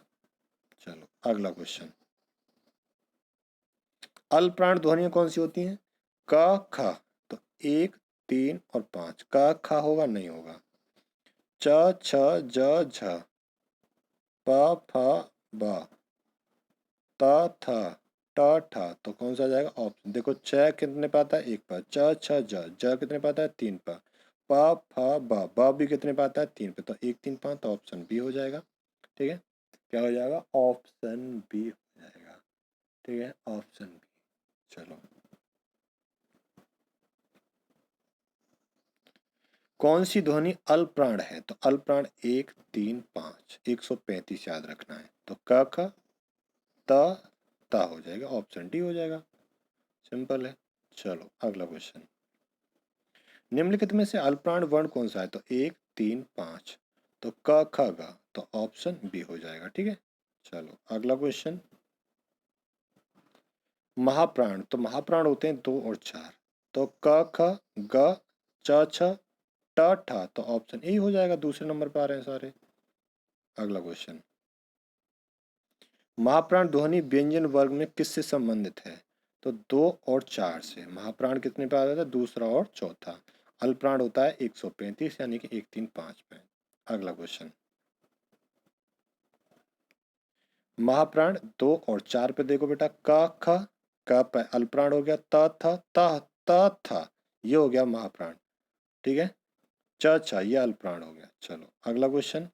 चलो अगला क्वेश्चन, अल्प प्राण ध्वनियां कौन सी होती हैं, क, ख, तो 1, 3 और 5, क, ख होगा, नहीं होगा। च, छ, ज, झ, प, फ, ब, त, थ, ट, ठ, तो कौन सा आ जाएगा, ऑप्शन देखो, छ कितने पे आता है, 1 पर, च, छ, ज कितने पे आता है, 3 पर, प, फ, ब भी कितने पे आता है, 3 पे, तो 1, 3, 5, तो ऑप्शन बी हो जाएगा। ठीक है, क्या हो जाएगा, ऑप्शन बी हो जाएगा। ठीक है, ऑप्शन बी। चलो कौन सी ध्वनि अल्पप्राण है? तो अल्पप्राण 1 3 5 135 याद रखना है। तो क ख त हो जाएगा, ऑप्शन डी हो जाएगा, सिंपल है। चलो अगला क्वेश्चन, निम्नलिखित में से अल्पप्राण वर्ण कौन सा है? तो 1 3 5, तो क ख ग, तो ऑप्शन बी हो जाएगा, ठीक है। चलो अगला क्वेश्चन, महाप्राण, तो महाप्राण होते हैं 2 और 4, तो क ख ग च छ ट ठ, तो ऑप्शन ए हो जाएगा, दूसरे नंबर पर आ रहे हैं सारे। अगला क्वेश्चन, महाप्राण ध्वनि व्यंजन वर्ग में किससे संबंधित है? तो 2 और 4 से। महाप्राण कितने पे आ जाता है? दूसरा और चौथा। अल्पप्राण होता है 135 यानी कि 1 3 5 पे। अगला क्वेश्चन, महाप्राण 2 और 4 पे देखो बेटा, क ख क पे अल्पप्राण हो गया, त थ त थ ये हो गया महाप्राण, ठीक है। च छ ये अल्पप्राण हो गया। चलो अगला क्वेश्चन,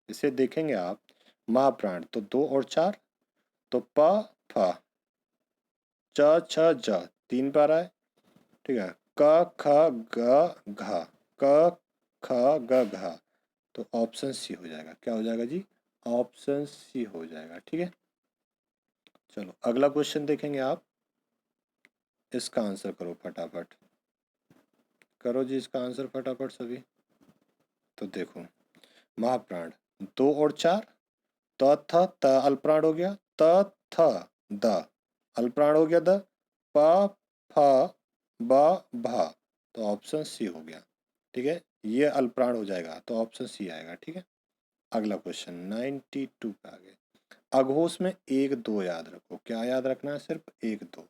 इसे देखेंगे आप, महाप्राण तो 2 और 4, तो प फ च छ ज 3 पर आ रहा है, ठीक है। क ख ग घ, क ख ग घ, तो ऑप्शन सी हो जाएगा। क्या हो जाएगा जी? ऑप्शन सी हो जाएगा, ठीक है। चलो अगला क्वेश्चन देखेंगे आप, इसका आंसर करो फटाफट, करो जी इसका आंसर फटाफट सभी। तो देखो, महाप्राण 2 और 4, त थ त अल्पप्राण हो गया, त थ द अल्पप्राण हो गया, द प फ ब भ, तो ऑप्शन सी हो गया, ठीक है। ये अल्पप्राण हो जाएगा, तो ऑप्शन सी आएगा, ठीक है। अगला क्वेश्चन 92 पे आ गए, अघोष में 1 2 याद रखो। क्या याद रखना है? सिर्फ 1 2,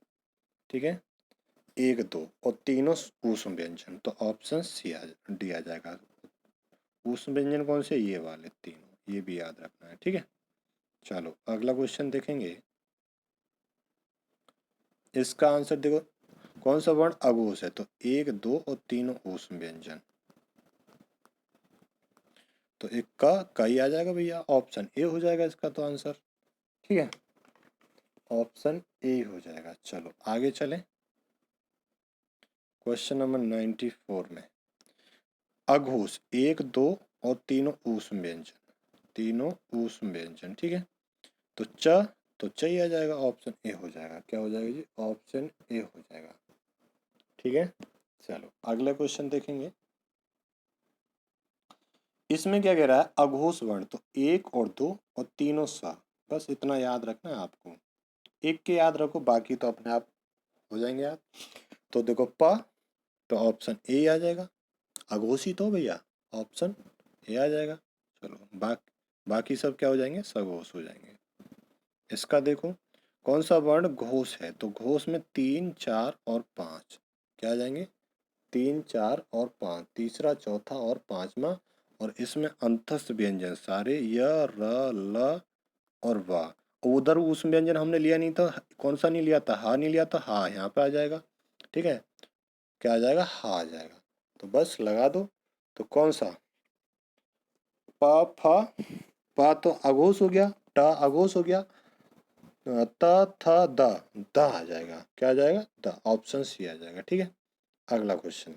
ठीक है। 1 2 और तीनों ऊष्म व्यंजन, तो ऑप्शन सी डी आ जाएगा। ऊष्म व्यंजन कौन से? ये वाले तीनों, ये भी याद रखना है, ठीक है। चलो अगला क्वेश्चन देखेंगे, इसका आंसर देखो, कौन सा वर्ण अघोष है? तो 1 2 और तीनों ऊष्म व्यंजन, तो एक का ही आ जाएगा भैया, ऑप्शन ए हो जाएगा इसका तो आंसर, ठीक है। ऑप्शन ए हो जाएगा। चलो आगे चलें, क्वेश्चन नंबर 94 में, अघोष 1 2 और तीनों ऊष्म व्यंजन, तीनों ऊष्म व्यंजन, ठीक है। तो च ही आ जाएगा, ऑप्शन ए हो जाएगा। क्या हो जाएगा जी? ऑप्शन ए हो जाएगा, ठीक है। चलो अगला क्वेश्चन देखेंगे, इसमें क्या कह रहा है? अघोष वर्ण, तो 1 और 2 और तीनों सा, बस इतना याद रखना है आपको, एक के याद रखो, बाकी तो अपने आप हो जाएंगे याद। तो देखो प, तो ऑप्शन ए आ जाएगा, अघोषित हो भैया, ऑप्शन ए आ जाएगा। चलो बाकी सब क्या हो जाएंगे? सघोष हो जाएंगे। इसका देखो, कौन सा वर्ण घोष है? तो घोष में 3 4 और 5 क्या आ जाएंगे? 3 4 और 5, तीसरा चौथा और पांचवा, और इसमें अंतस्थ व्यंजन सारे य र ल और वा। उधर उस व्यंजन हमने लिया नहीं था, कौन सा नहीं लिया था? हा नहीं लिया था, हा यहाँ पे आ जाएगा, ठीक है। क्या आ जाएगा? हा आ जाएगा। तो बस लगा दो। तो कौन सा? प फ, प तो अघोष हो गया, ट अघोष हो गया, त थ द आ जाएगा। क्या आ जाएगा? द, ऑप्शन सी आ जाएगा, ठीक है। अगला क्वेश्चन,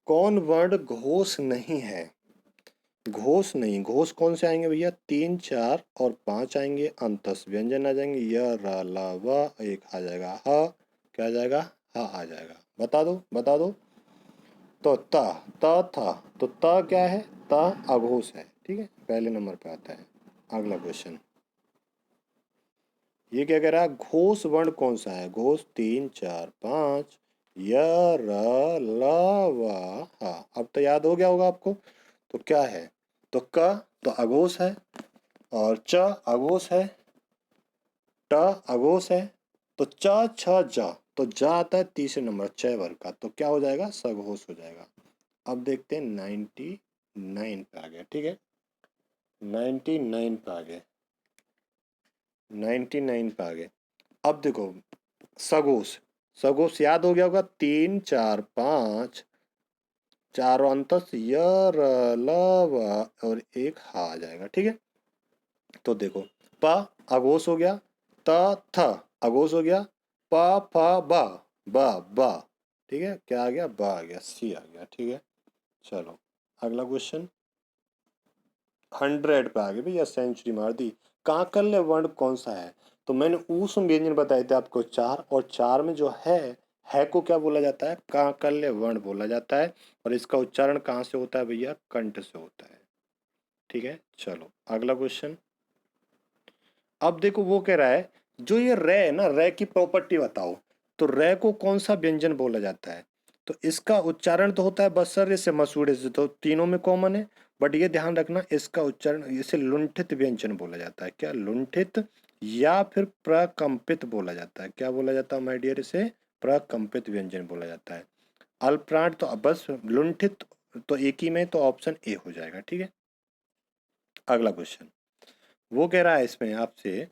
कौन वर्ण घोष नहीं है? घोष नहीं, घोष कौन से आएंगे भैया? 3 4 और 5 आएंगे, अंतस व्यंजन आ जाएंगे, य र ल व, एक आ जाएगा ह, क्या आ जाएगा? ह आ जाएगा। बता दो बता दो। तो त था, तो त क्या है? त अघोष है, ठीक है, पहले नंबर पे आता है। अगला क्वेश्चन, ये क्या कह रहा है? घोष वर्ण कौन सा है? घोष 3 4 5, य र ल व ह। अब तो याद हो गया होगा आपको। तो क्या है? तो क तो अघोष है, और च अघोष है, ट अघोष है, तो च छ ज, तो ज आता है तीसरे नंबर च वर्ग का, तो क्या हो जाएगा? सघोष हो जाएगा। अब देखते हैं 99 पे आ गया, ठीक है। 99 पे आ गए, 99 पे आ गए। अब देखो, सघोष, सघोष याद हो गया होगा, 3 4 5, चारों अंतस य र ल व, और एक हा आ जाएगा, ठीक है। तो देखो, प अघोष हो गया, त थ अघोष हो गया, प फ ब बा बा, ठीक है, क्या आ गया, बा आ गया, सी आ गया, ठीक है। चलो अगला क्वेश्चन, 100 पे आ गए भैया, सेंचुरी मार दी। काकल्य वर्ण कौन सा है? तो मैंने ऊष्म व्यंजन बताए थे आपको चार, और चार में जो है को क्या बोला जाता है? काकल्य वर्ण बोला जाता है। और इसका उच्चारण कहाँ से होता है भैया? कंठ से होता है, ठीक है। चलो अगला क्वेश्चन, अब देखो वो कह रहा है जो ये रे है ना, रे की प्रॉपर्टी बताओ। तो रे को कौन सा व्यंजन बोला जाता है? तो इसका उच्चारण तो होता है बसरे से मसूड़े से, तो तीनों में कॉमन है। बट ये ध्यान रखना, इसका उच्चारण इसे लुंठित व्यंजन बोला जाता है। क्या? लुंठित या फिर प्रकंपित बोला जाता है। क्या बोला जाता है माय डियर? इसे प्रकंपित व्यंजन बोला जाता है। अल्पप्राण तो बस लुंठित तो एक ही में, तो ऑप्शन ए हो जाएगा, ठीक है। अगला क्वेश्चन, वो कह रहा है इसमें आपसे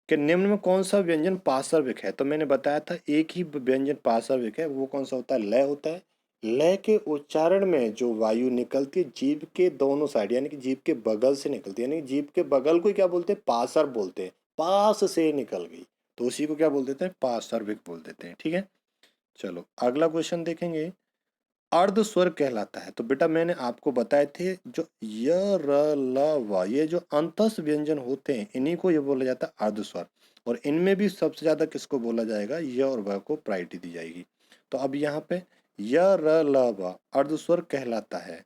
कि निम्न में कौन सा व्यंजन पार्श्विक है? तो मैंने बताया था एक ही व्यंजन पार्श्विक है, वो कौन सा होता है? लय होता है। लय के उच्चारण में जो वायु निकलती है जीभ के दोनों साइड, यानी कि जीभ के बगल से निकलती है, यानी कि जीभ के बगल को क्या बोलते हैं? पार्श्व बोलते हैं। पास से निकल गई तो उसी को क्या बोल देते हैं? पार्श्विक बोल देते हैं, ठीक है। चलो अगला क्वेश्चन देखेंगे, अर्ध स्वर कहलाता है। तो बेटा मैंने आपको बताए थे जो य र ल व, ये जो अंतस व्यंजन होते हैं इन्हीं को ये बोला जाता है अर्ध स्वर। और इनमें भी सबसे ज्यादा किसको बोला जाएगा? य और व को प्रायोरिटी दी जाएगी। तो अब यहाँ पे य र ल व अर्ध स्वर कहलाता है।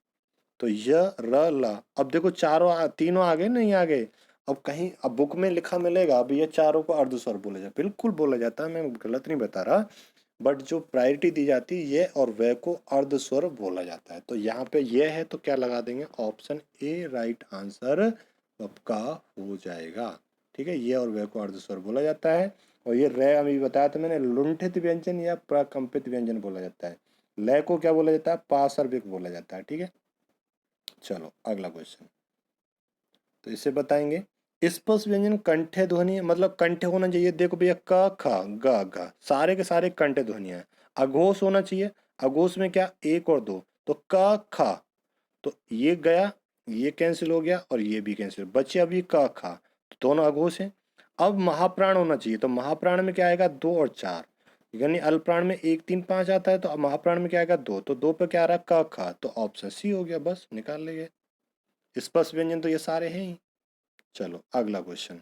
तो य र ल, अब देखो चारों तीनों आ गए, नहीं आ गए? अब कहीं अब बुक में लिखा मिलेगा अब ये चारों को अर्ध स्वर बोला जाए, बिल्कुल बोला जाता है, मैं गलत नहीं बता रहा। बट जो प्रायोरिटी दी जाती है ये और वे को अर्ध स्वर बोला जाता है। तो यहाँ पे ये है तो क्या लगा देंगे? ऑप्शन ए राइट आंसर आपका हो जाएगा, ठीक है। ये और वे को अर्ध स्वर बोला जाता है। और ये रे अभी बताया था मैंने, लुंठित व्यंजन या प्रकंपित व्यंजन बोला जाता है। लय को क्या बोला जाता है? पार्श्विक बोला जाता है, ठीक है। चलो अगला क्वेश्चन, तो इसे बताएंगे, स्पष्ट व्यंजन कंठे ध्वनि मतलब कंठे होना चाहिए। देखो भैया क ख ग घ सारे के सारे कंठे ध्वनियां हैं। अघोष होना चाहिए, अघोष में क्या? एक और दो, तो क ख, तो ये गया, ये कैंसिल हो गया और ये भी कैंसिल, बचे अभी क ख, तो दोनों अघोष हैं। अब महाप्राण होना चाहिए, तो महाप्राण में क्या आएगा? दो और चार, यानी अल्पप्राण में एक तीन पांच आता है, तो अब महाप्राण में क्या आएगा? दो, तो दो पे क्या आ रहा है? क ख, तो ऑप्शन सी हो गया, बस निकाल लेंगे। स्पष्ट व्यंजन तो ये सारे हैं ही। चलो अगला क्वेश्चन,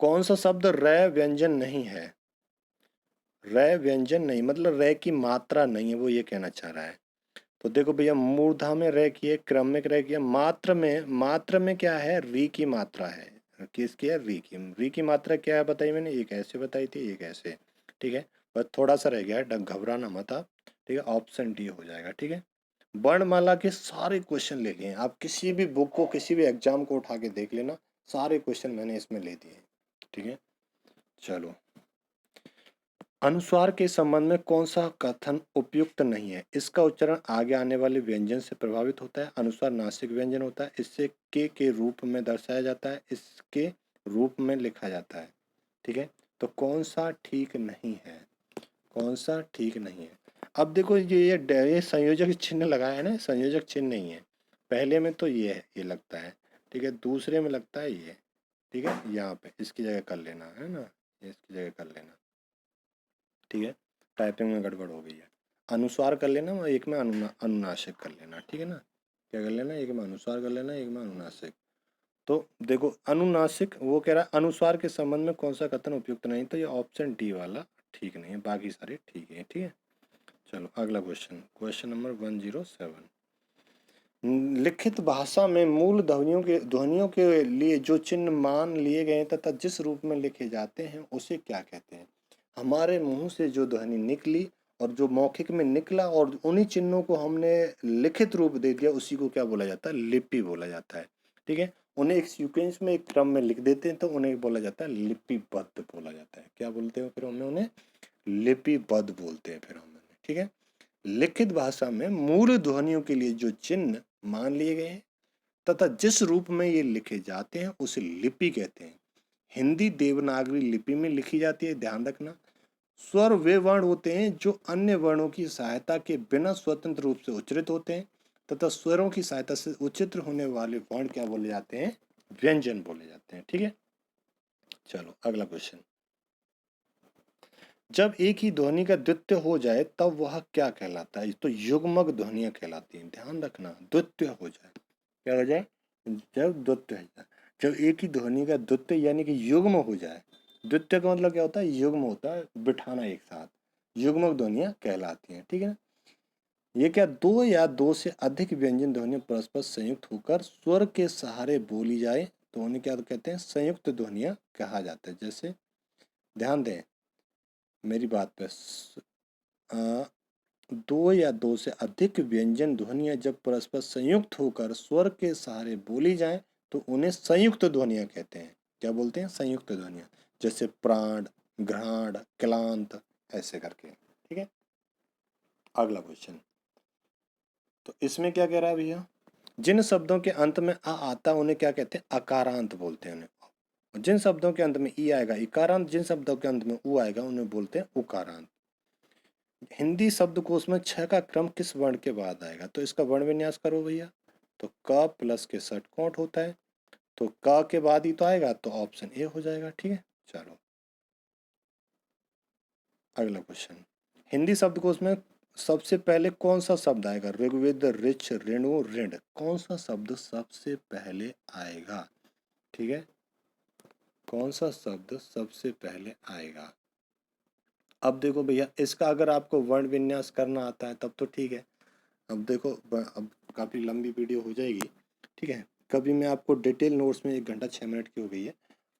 कौन सा शब्द रे व्यंजन नहीं है? रे व्यंजन नहीं मतलब रे की मात्रा नहीं है, वो ये कहना चाह रहा है। तो देखो भैया मूर्धा में रे की है, क्रमिक रे की है, मात्र में क्या है? री की मात्रा है। किसकी है? री की मात्रा क्या है बताई मैंने? एक ऐसे बताई थी, एक ऐसे, ठीक है। बस थोड़ा सा रह गया है, घबराना मत आप, ठीक है। ऑप्शन डी हो जाएगा, ठीक है। वर्णमाला के सारे क्वेश्चन ले लिए हैं आप, किसी भी बुक को किसी भी एग्जाम को उठा के देख लेना, सारे क्वेश्चन मैंने इसमें ले दिए, ठीक है। चलो, अनुस्वार के संबंध में कौन सा कथन उपयुक्त नहीं है? इसका उच्चारण आगे आने वाले व्यंजन से प्रभावित होता है। अनुस्वार नासिक व्यंजन होता है, इससे के रूप में दर्शाया जाता है, इसके रूप में लिखा जाता है, ठीक है। तो कौन सा ठीक नहीं है? कौन सा ठीक नहीं है? अब देखो ये संयोजक चिन्ह लगाया है ना, संयोजक चिन्ह नहीं है। पहले में तो ये है, ये लगता है, ठीक है। दूसरे में लगता है ये, ठीक है। यहाँ पे इसकी जगह कर लेना है ना, ये इसकी जगह कर लेना, ठीक है। टाइपिंग में गड़बड़ हो गई है। अनुस्वार कर लेना और एक में अनुनासिक कर लेना, ठीक है ना। क्या कर लेना? एक में अनुस्वार कर लेना, एक में अनुनासिक। तो देखो अनुनासिक, वो कह रहा है अनुस्वार के संबंध में कौन सा कथन उपयुक्त नहीं, तो ये ऑप्शन डी वाला ठीक नहीं है, बाकी सारे ठीक है, ठीक है। चलो अगला क्वेश्चन, क्वेश्चन नंबर 107, लिखित भाषा में मूल ध्वनियों के लिए जो चिन्ह मान लिए गए तथा जिस रूप में लिखे जाते हैं उसे क्या कहते हैं? हमारे मुंह से जो ध्वनि निकली और जो मौखिक में निकला और उन्हीं चिन्हों को हमने लिखित रूप दे दिया, उसी को क्या बोला जाता है? लिपि बोला जाता है, ठीक है। उन्हें एक सीक्वेंस में एक क्रम में लिख देते हैं तो उन्हें बोला जाता है लिपिबद्ध बोला जाता है। क्या बोलते हैं फिर हमें? उन्हें लिपिबद्ध बोलते हैं फिर हम, ठीक है। लिखित भाषा में मूल ध्वनियों के लिए जो चिन्ह मान लिए गए हैं तथा जिस रूप में ये लिखे जाते हैं उसे लिपि कहते हैं। हिंदी देवनागरी लिपि में लिखी जाती है, ध्यान रखना। स्वर वे वर्ण होते हैं जो अन्य वर्णों की सहायता के बिना स्वतंत्र रूप से उच्चारित होते हैं तथा स्वरों की सहायता से उच्चित होने वाले वर्ण क्या बोले जाते हैं? व्यंजन बोले जाते हैं, ठीक है। चलो अगला क्वेश्चन, जब एक ही ध्वनि का द्वित्व हो जाए तब वह क्या कहलाता है? तो युग्मक ध्वनियां कहलाती हैं। ध्यान रखना, द्वित्व हो जाए, क्या हो जाए? जब द्वित्व हो जाए, जब एक ही ध्वनि का द्वित्व यानी कि युग्म हो जाए। द्वित्व का मतलब क्या होता है? युग्म होता है, बिठाना एक साथ, युग्मक ध्वनियां कहलाती हैं। ठीक है, ये क्या, दो या दो से अधिक व्यंजन ध्वनियां परस्पर संयुक्त होकर स्वर के सहारे बोली जाए तो उन्हें क्या कहते हैं? संयुक्त ध्वनियां कहा जाता है। जैसे ध्यान दें मेरी बात पे, दो या दो से अधिक व्यंजन ध्वनियां जब परस्पर संयुक्त होकर स्वर के सहारे बोली जाएं तो उन्हें संयुक्त ध्वनियां कहते हैं। क्या बोलते हैं? संयुक्त ध्वनियां। जैसे प्राण, घ्राण, क्लांत, ऐसे करके। ठीक है, अगला क्वेश्चन। तो इसमें क्या कह रहा है भैया? जिन शब्दों के अंत में आ आता है उन्हें क्या कहते हैं? अकारांत बोलते हैं उन्हें। जिन शब्दों के अंत में ई आएगा इकारांत, जिन शब्दों के अंत में उ आएगा उन्हें बोलते हैं उकारांत। हिंदी शब्दकोश में छ का क्रम किस वर्ण के बाद आएगा? तो इसका वर्ण विन्यास करो भैया। तो क प्लस के षटकोण होता है, तो क के बाद ही तो आएगा, तो ऑप्शन ए हो जाएगा। ठीक है, चलो अगला क्वेश्चन। हिंदी शब्दकोश में सबसे पहले कौन सा शब्द आएगा? ऋग्वेद, ऋच, ऋणु, ऋण, कौन सा शब्द सबसे पहले आएगा? ठीक है, कौन सा शब्द सबसे पहले आएगा? अब देखो भैया, इसका अगर आपको वर्ण विन्यास करना आता है तब तो ठीक है। अब देखो अब काफ़ी लंबी वीडियो हो जाएगी। ठीक है, कभी मैं आपको डिटेल नोट्स में, 1 घंटा 6 मिनट की हो गई है,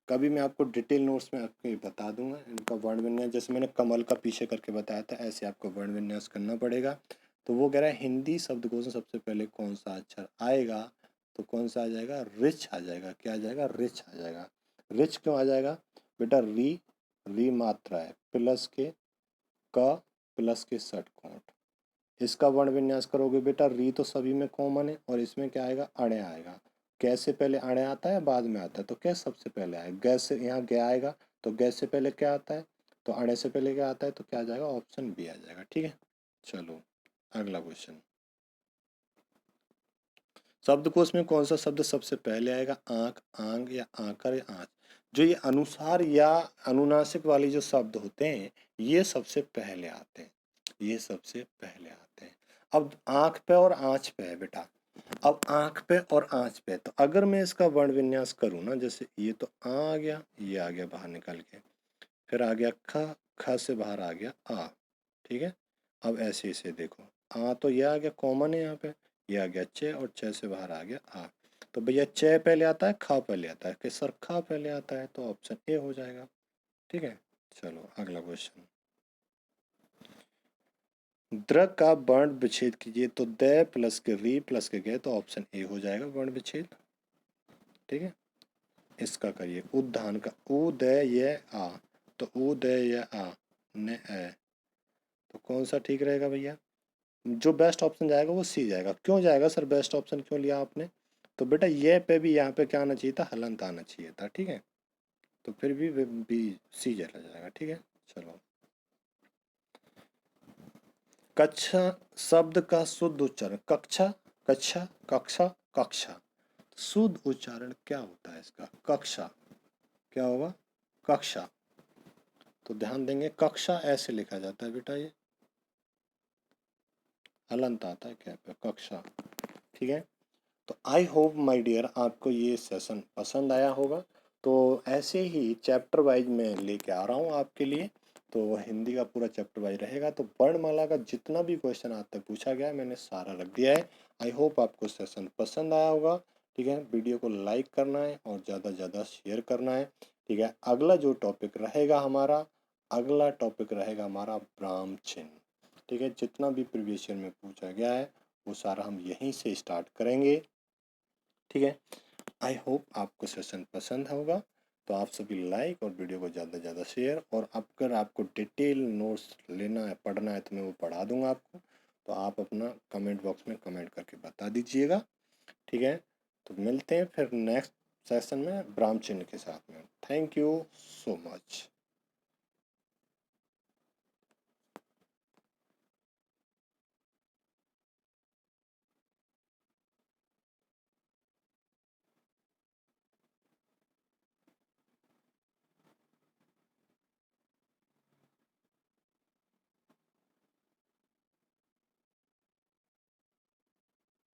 कभी मैं आपको डिटेल नोट्स में आपको बता दूंगा इनका वर्ण विन्यास। जैसे मैंने कमल का पीछे करके बताया था, ऐसे आपको वर्ण विन्यास करना पड़ेगा। तो वो कह रहा है हिंदी शब्दकोश में सबसे पहले कौन सा अक्षर आएगा? तो कौन सा आ जाएगा? रिच आ जाएगा। क्या आ जाएगा? रिच आ जाएगा। रिच क्यों आ जाएगा बेटा? री मात्रा है, प्लस के क प्लस के षटकोण। इसका वर्ण विन्यास करोगे बेटा, री तो सभी में कॉमन है और इसमें क्या आएगा? अणे आएगा। कैसे पहले अणे आता है बाद में आता है? तो क्या सबसे पहले आएगा? गैस से यहाँ गया आएगा, तो गैस से पहले क्या आता है? तो अणे से पहले क्या आता है? तो क्या आ जाएगा? ऑप्शन बी आ जाएगा। ठीक है, चलो अगला क्वेश्चन। शब्दकोश में कौन सा शब्द सबसे पहले आएगा? आंख, आंग या आंकर या आंच। जो ये अनुसार या अनुनासिक वाले जो शब्द होते हैं ये सबसे पहले आते हैं, ये सबसे पहले आते हैं। अब आंख पे और आंच पे है बेटा। अब आंख पे और आंच पे, तो अगर मैं इसका वर्ण विन्यास करूँ ना, जैसे ये तो आ गया, ये आ गया बाहर निकल के, फिर आ गया ख, ख से बाहर आ गया आ। ठीक है, अब ऐसे इसे देखो, आ तो ये आ गया कॉमन है यहाँ पे, ये आ गया च और च से बाहर आ गया आ। तो भैया च पहले आता है, खा पहले आता है कि सर खा पहले आता है? तो ऑप्शन ए हो जाएगा। ठीक है, चलो अगला क्वेश्चन। द्र का वर्ण विच्छेद कीजिए। तो द प्लस के री प्लस के गए, तो ऑप्शन ए हो जाएगा वर्ण विच्छेद। ठीक है, इसका करिए उद्धान का, उ द य आ, तो उ द य आ न ए, तो कौन सा ठीक रहेगा भैया? जो बेस्ट ऑप्शन जाएगा वो सी जाएगा। क्यों जाएगा सर बेस्ट ऑप्शन क्यों लिया आपने? तो बेटा ये पे भी यहाँ पे क्या आना चाहिए था? हलंत आना चाहिए था। ठीक है, तो फिर भी सी चला जाएगा। ठीक है, चलो। कक्षा शब्द का शुद्ध उच्चारण, कक्षा, कक्षा, कक्षा, कक्षा, शुद्ध उच्चारण क्या होता है इसका? कक्षा, क्या होगा? कक्षा। तो ध्यान देंगे, कक्षा ऐसे लिखा जाता है बेटा, ये हलंत आता है क्या पे? कक्षा। ठीक है, तो आई होप माय डियर आपको ये सेशन पसंद आया होगा। तो ऐसे ही चैप्टर वाइज मैं लेके आ रहा हूँ आपके लिए। तो हिंदी का पूरा चैप्टर वाइज रहेगा। तो वर्णमाला का जितना भी क्वेश्चन आज तक पूछा गया है मैंने सारा रख दिया है। आई होप आपको सेशन पसंद आया होगा। ठीक है, वीडियो को लाइक करना है और ज़्यादा से ज़्यादा शेयर करना है। ठीक है, अगला जो टॉपिक रहेगा हमारा, अगला टॉपिक रहेगा हमारा ब्राह्म चिन्ह। ठीक है, जितना भी प्रीवियस ईयर में पूछा गया है वो सारा हम यहीं से स्टार्ट करेंगे। ठीक है, आई होप आपको सेशन पसंद होगा। तो आप सभी लाइक और वीडियो को ज़्यादा से ज़्यादा शेयर, और अगर आपको डिटेल नोट्स लेना है, पढ़ना है, तो मैं वो पढ़ा दूंगा आपको। तो आप अपना कमेंट बॉक्स में कमेंट करके बता दीजिएगा। ठीक है, तो मिलते हैं फिर नेक्स्ट सेशन में ब्राह्म चिन्ह के साथ में। Thank you so much.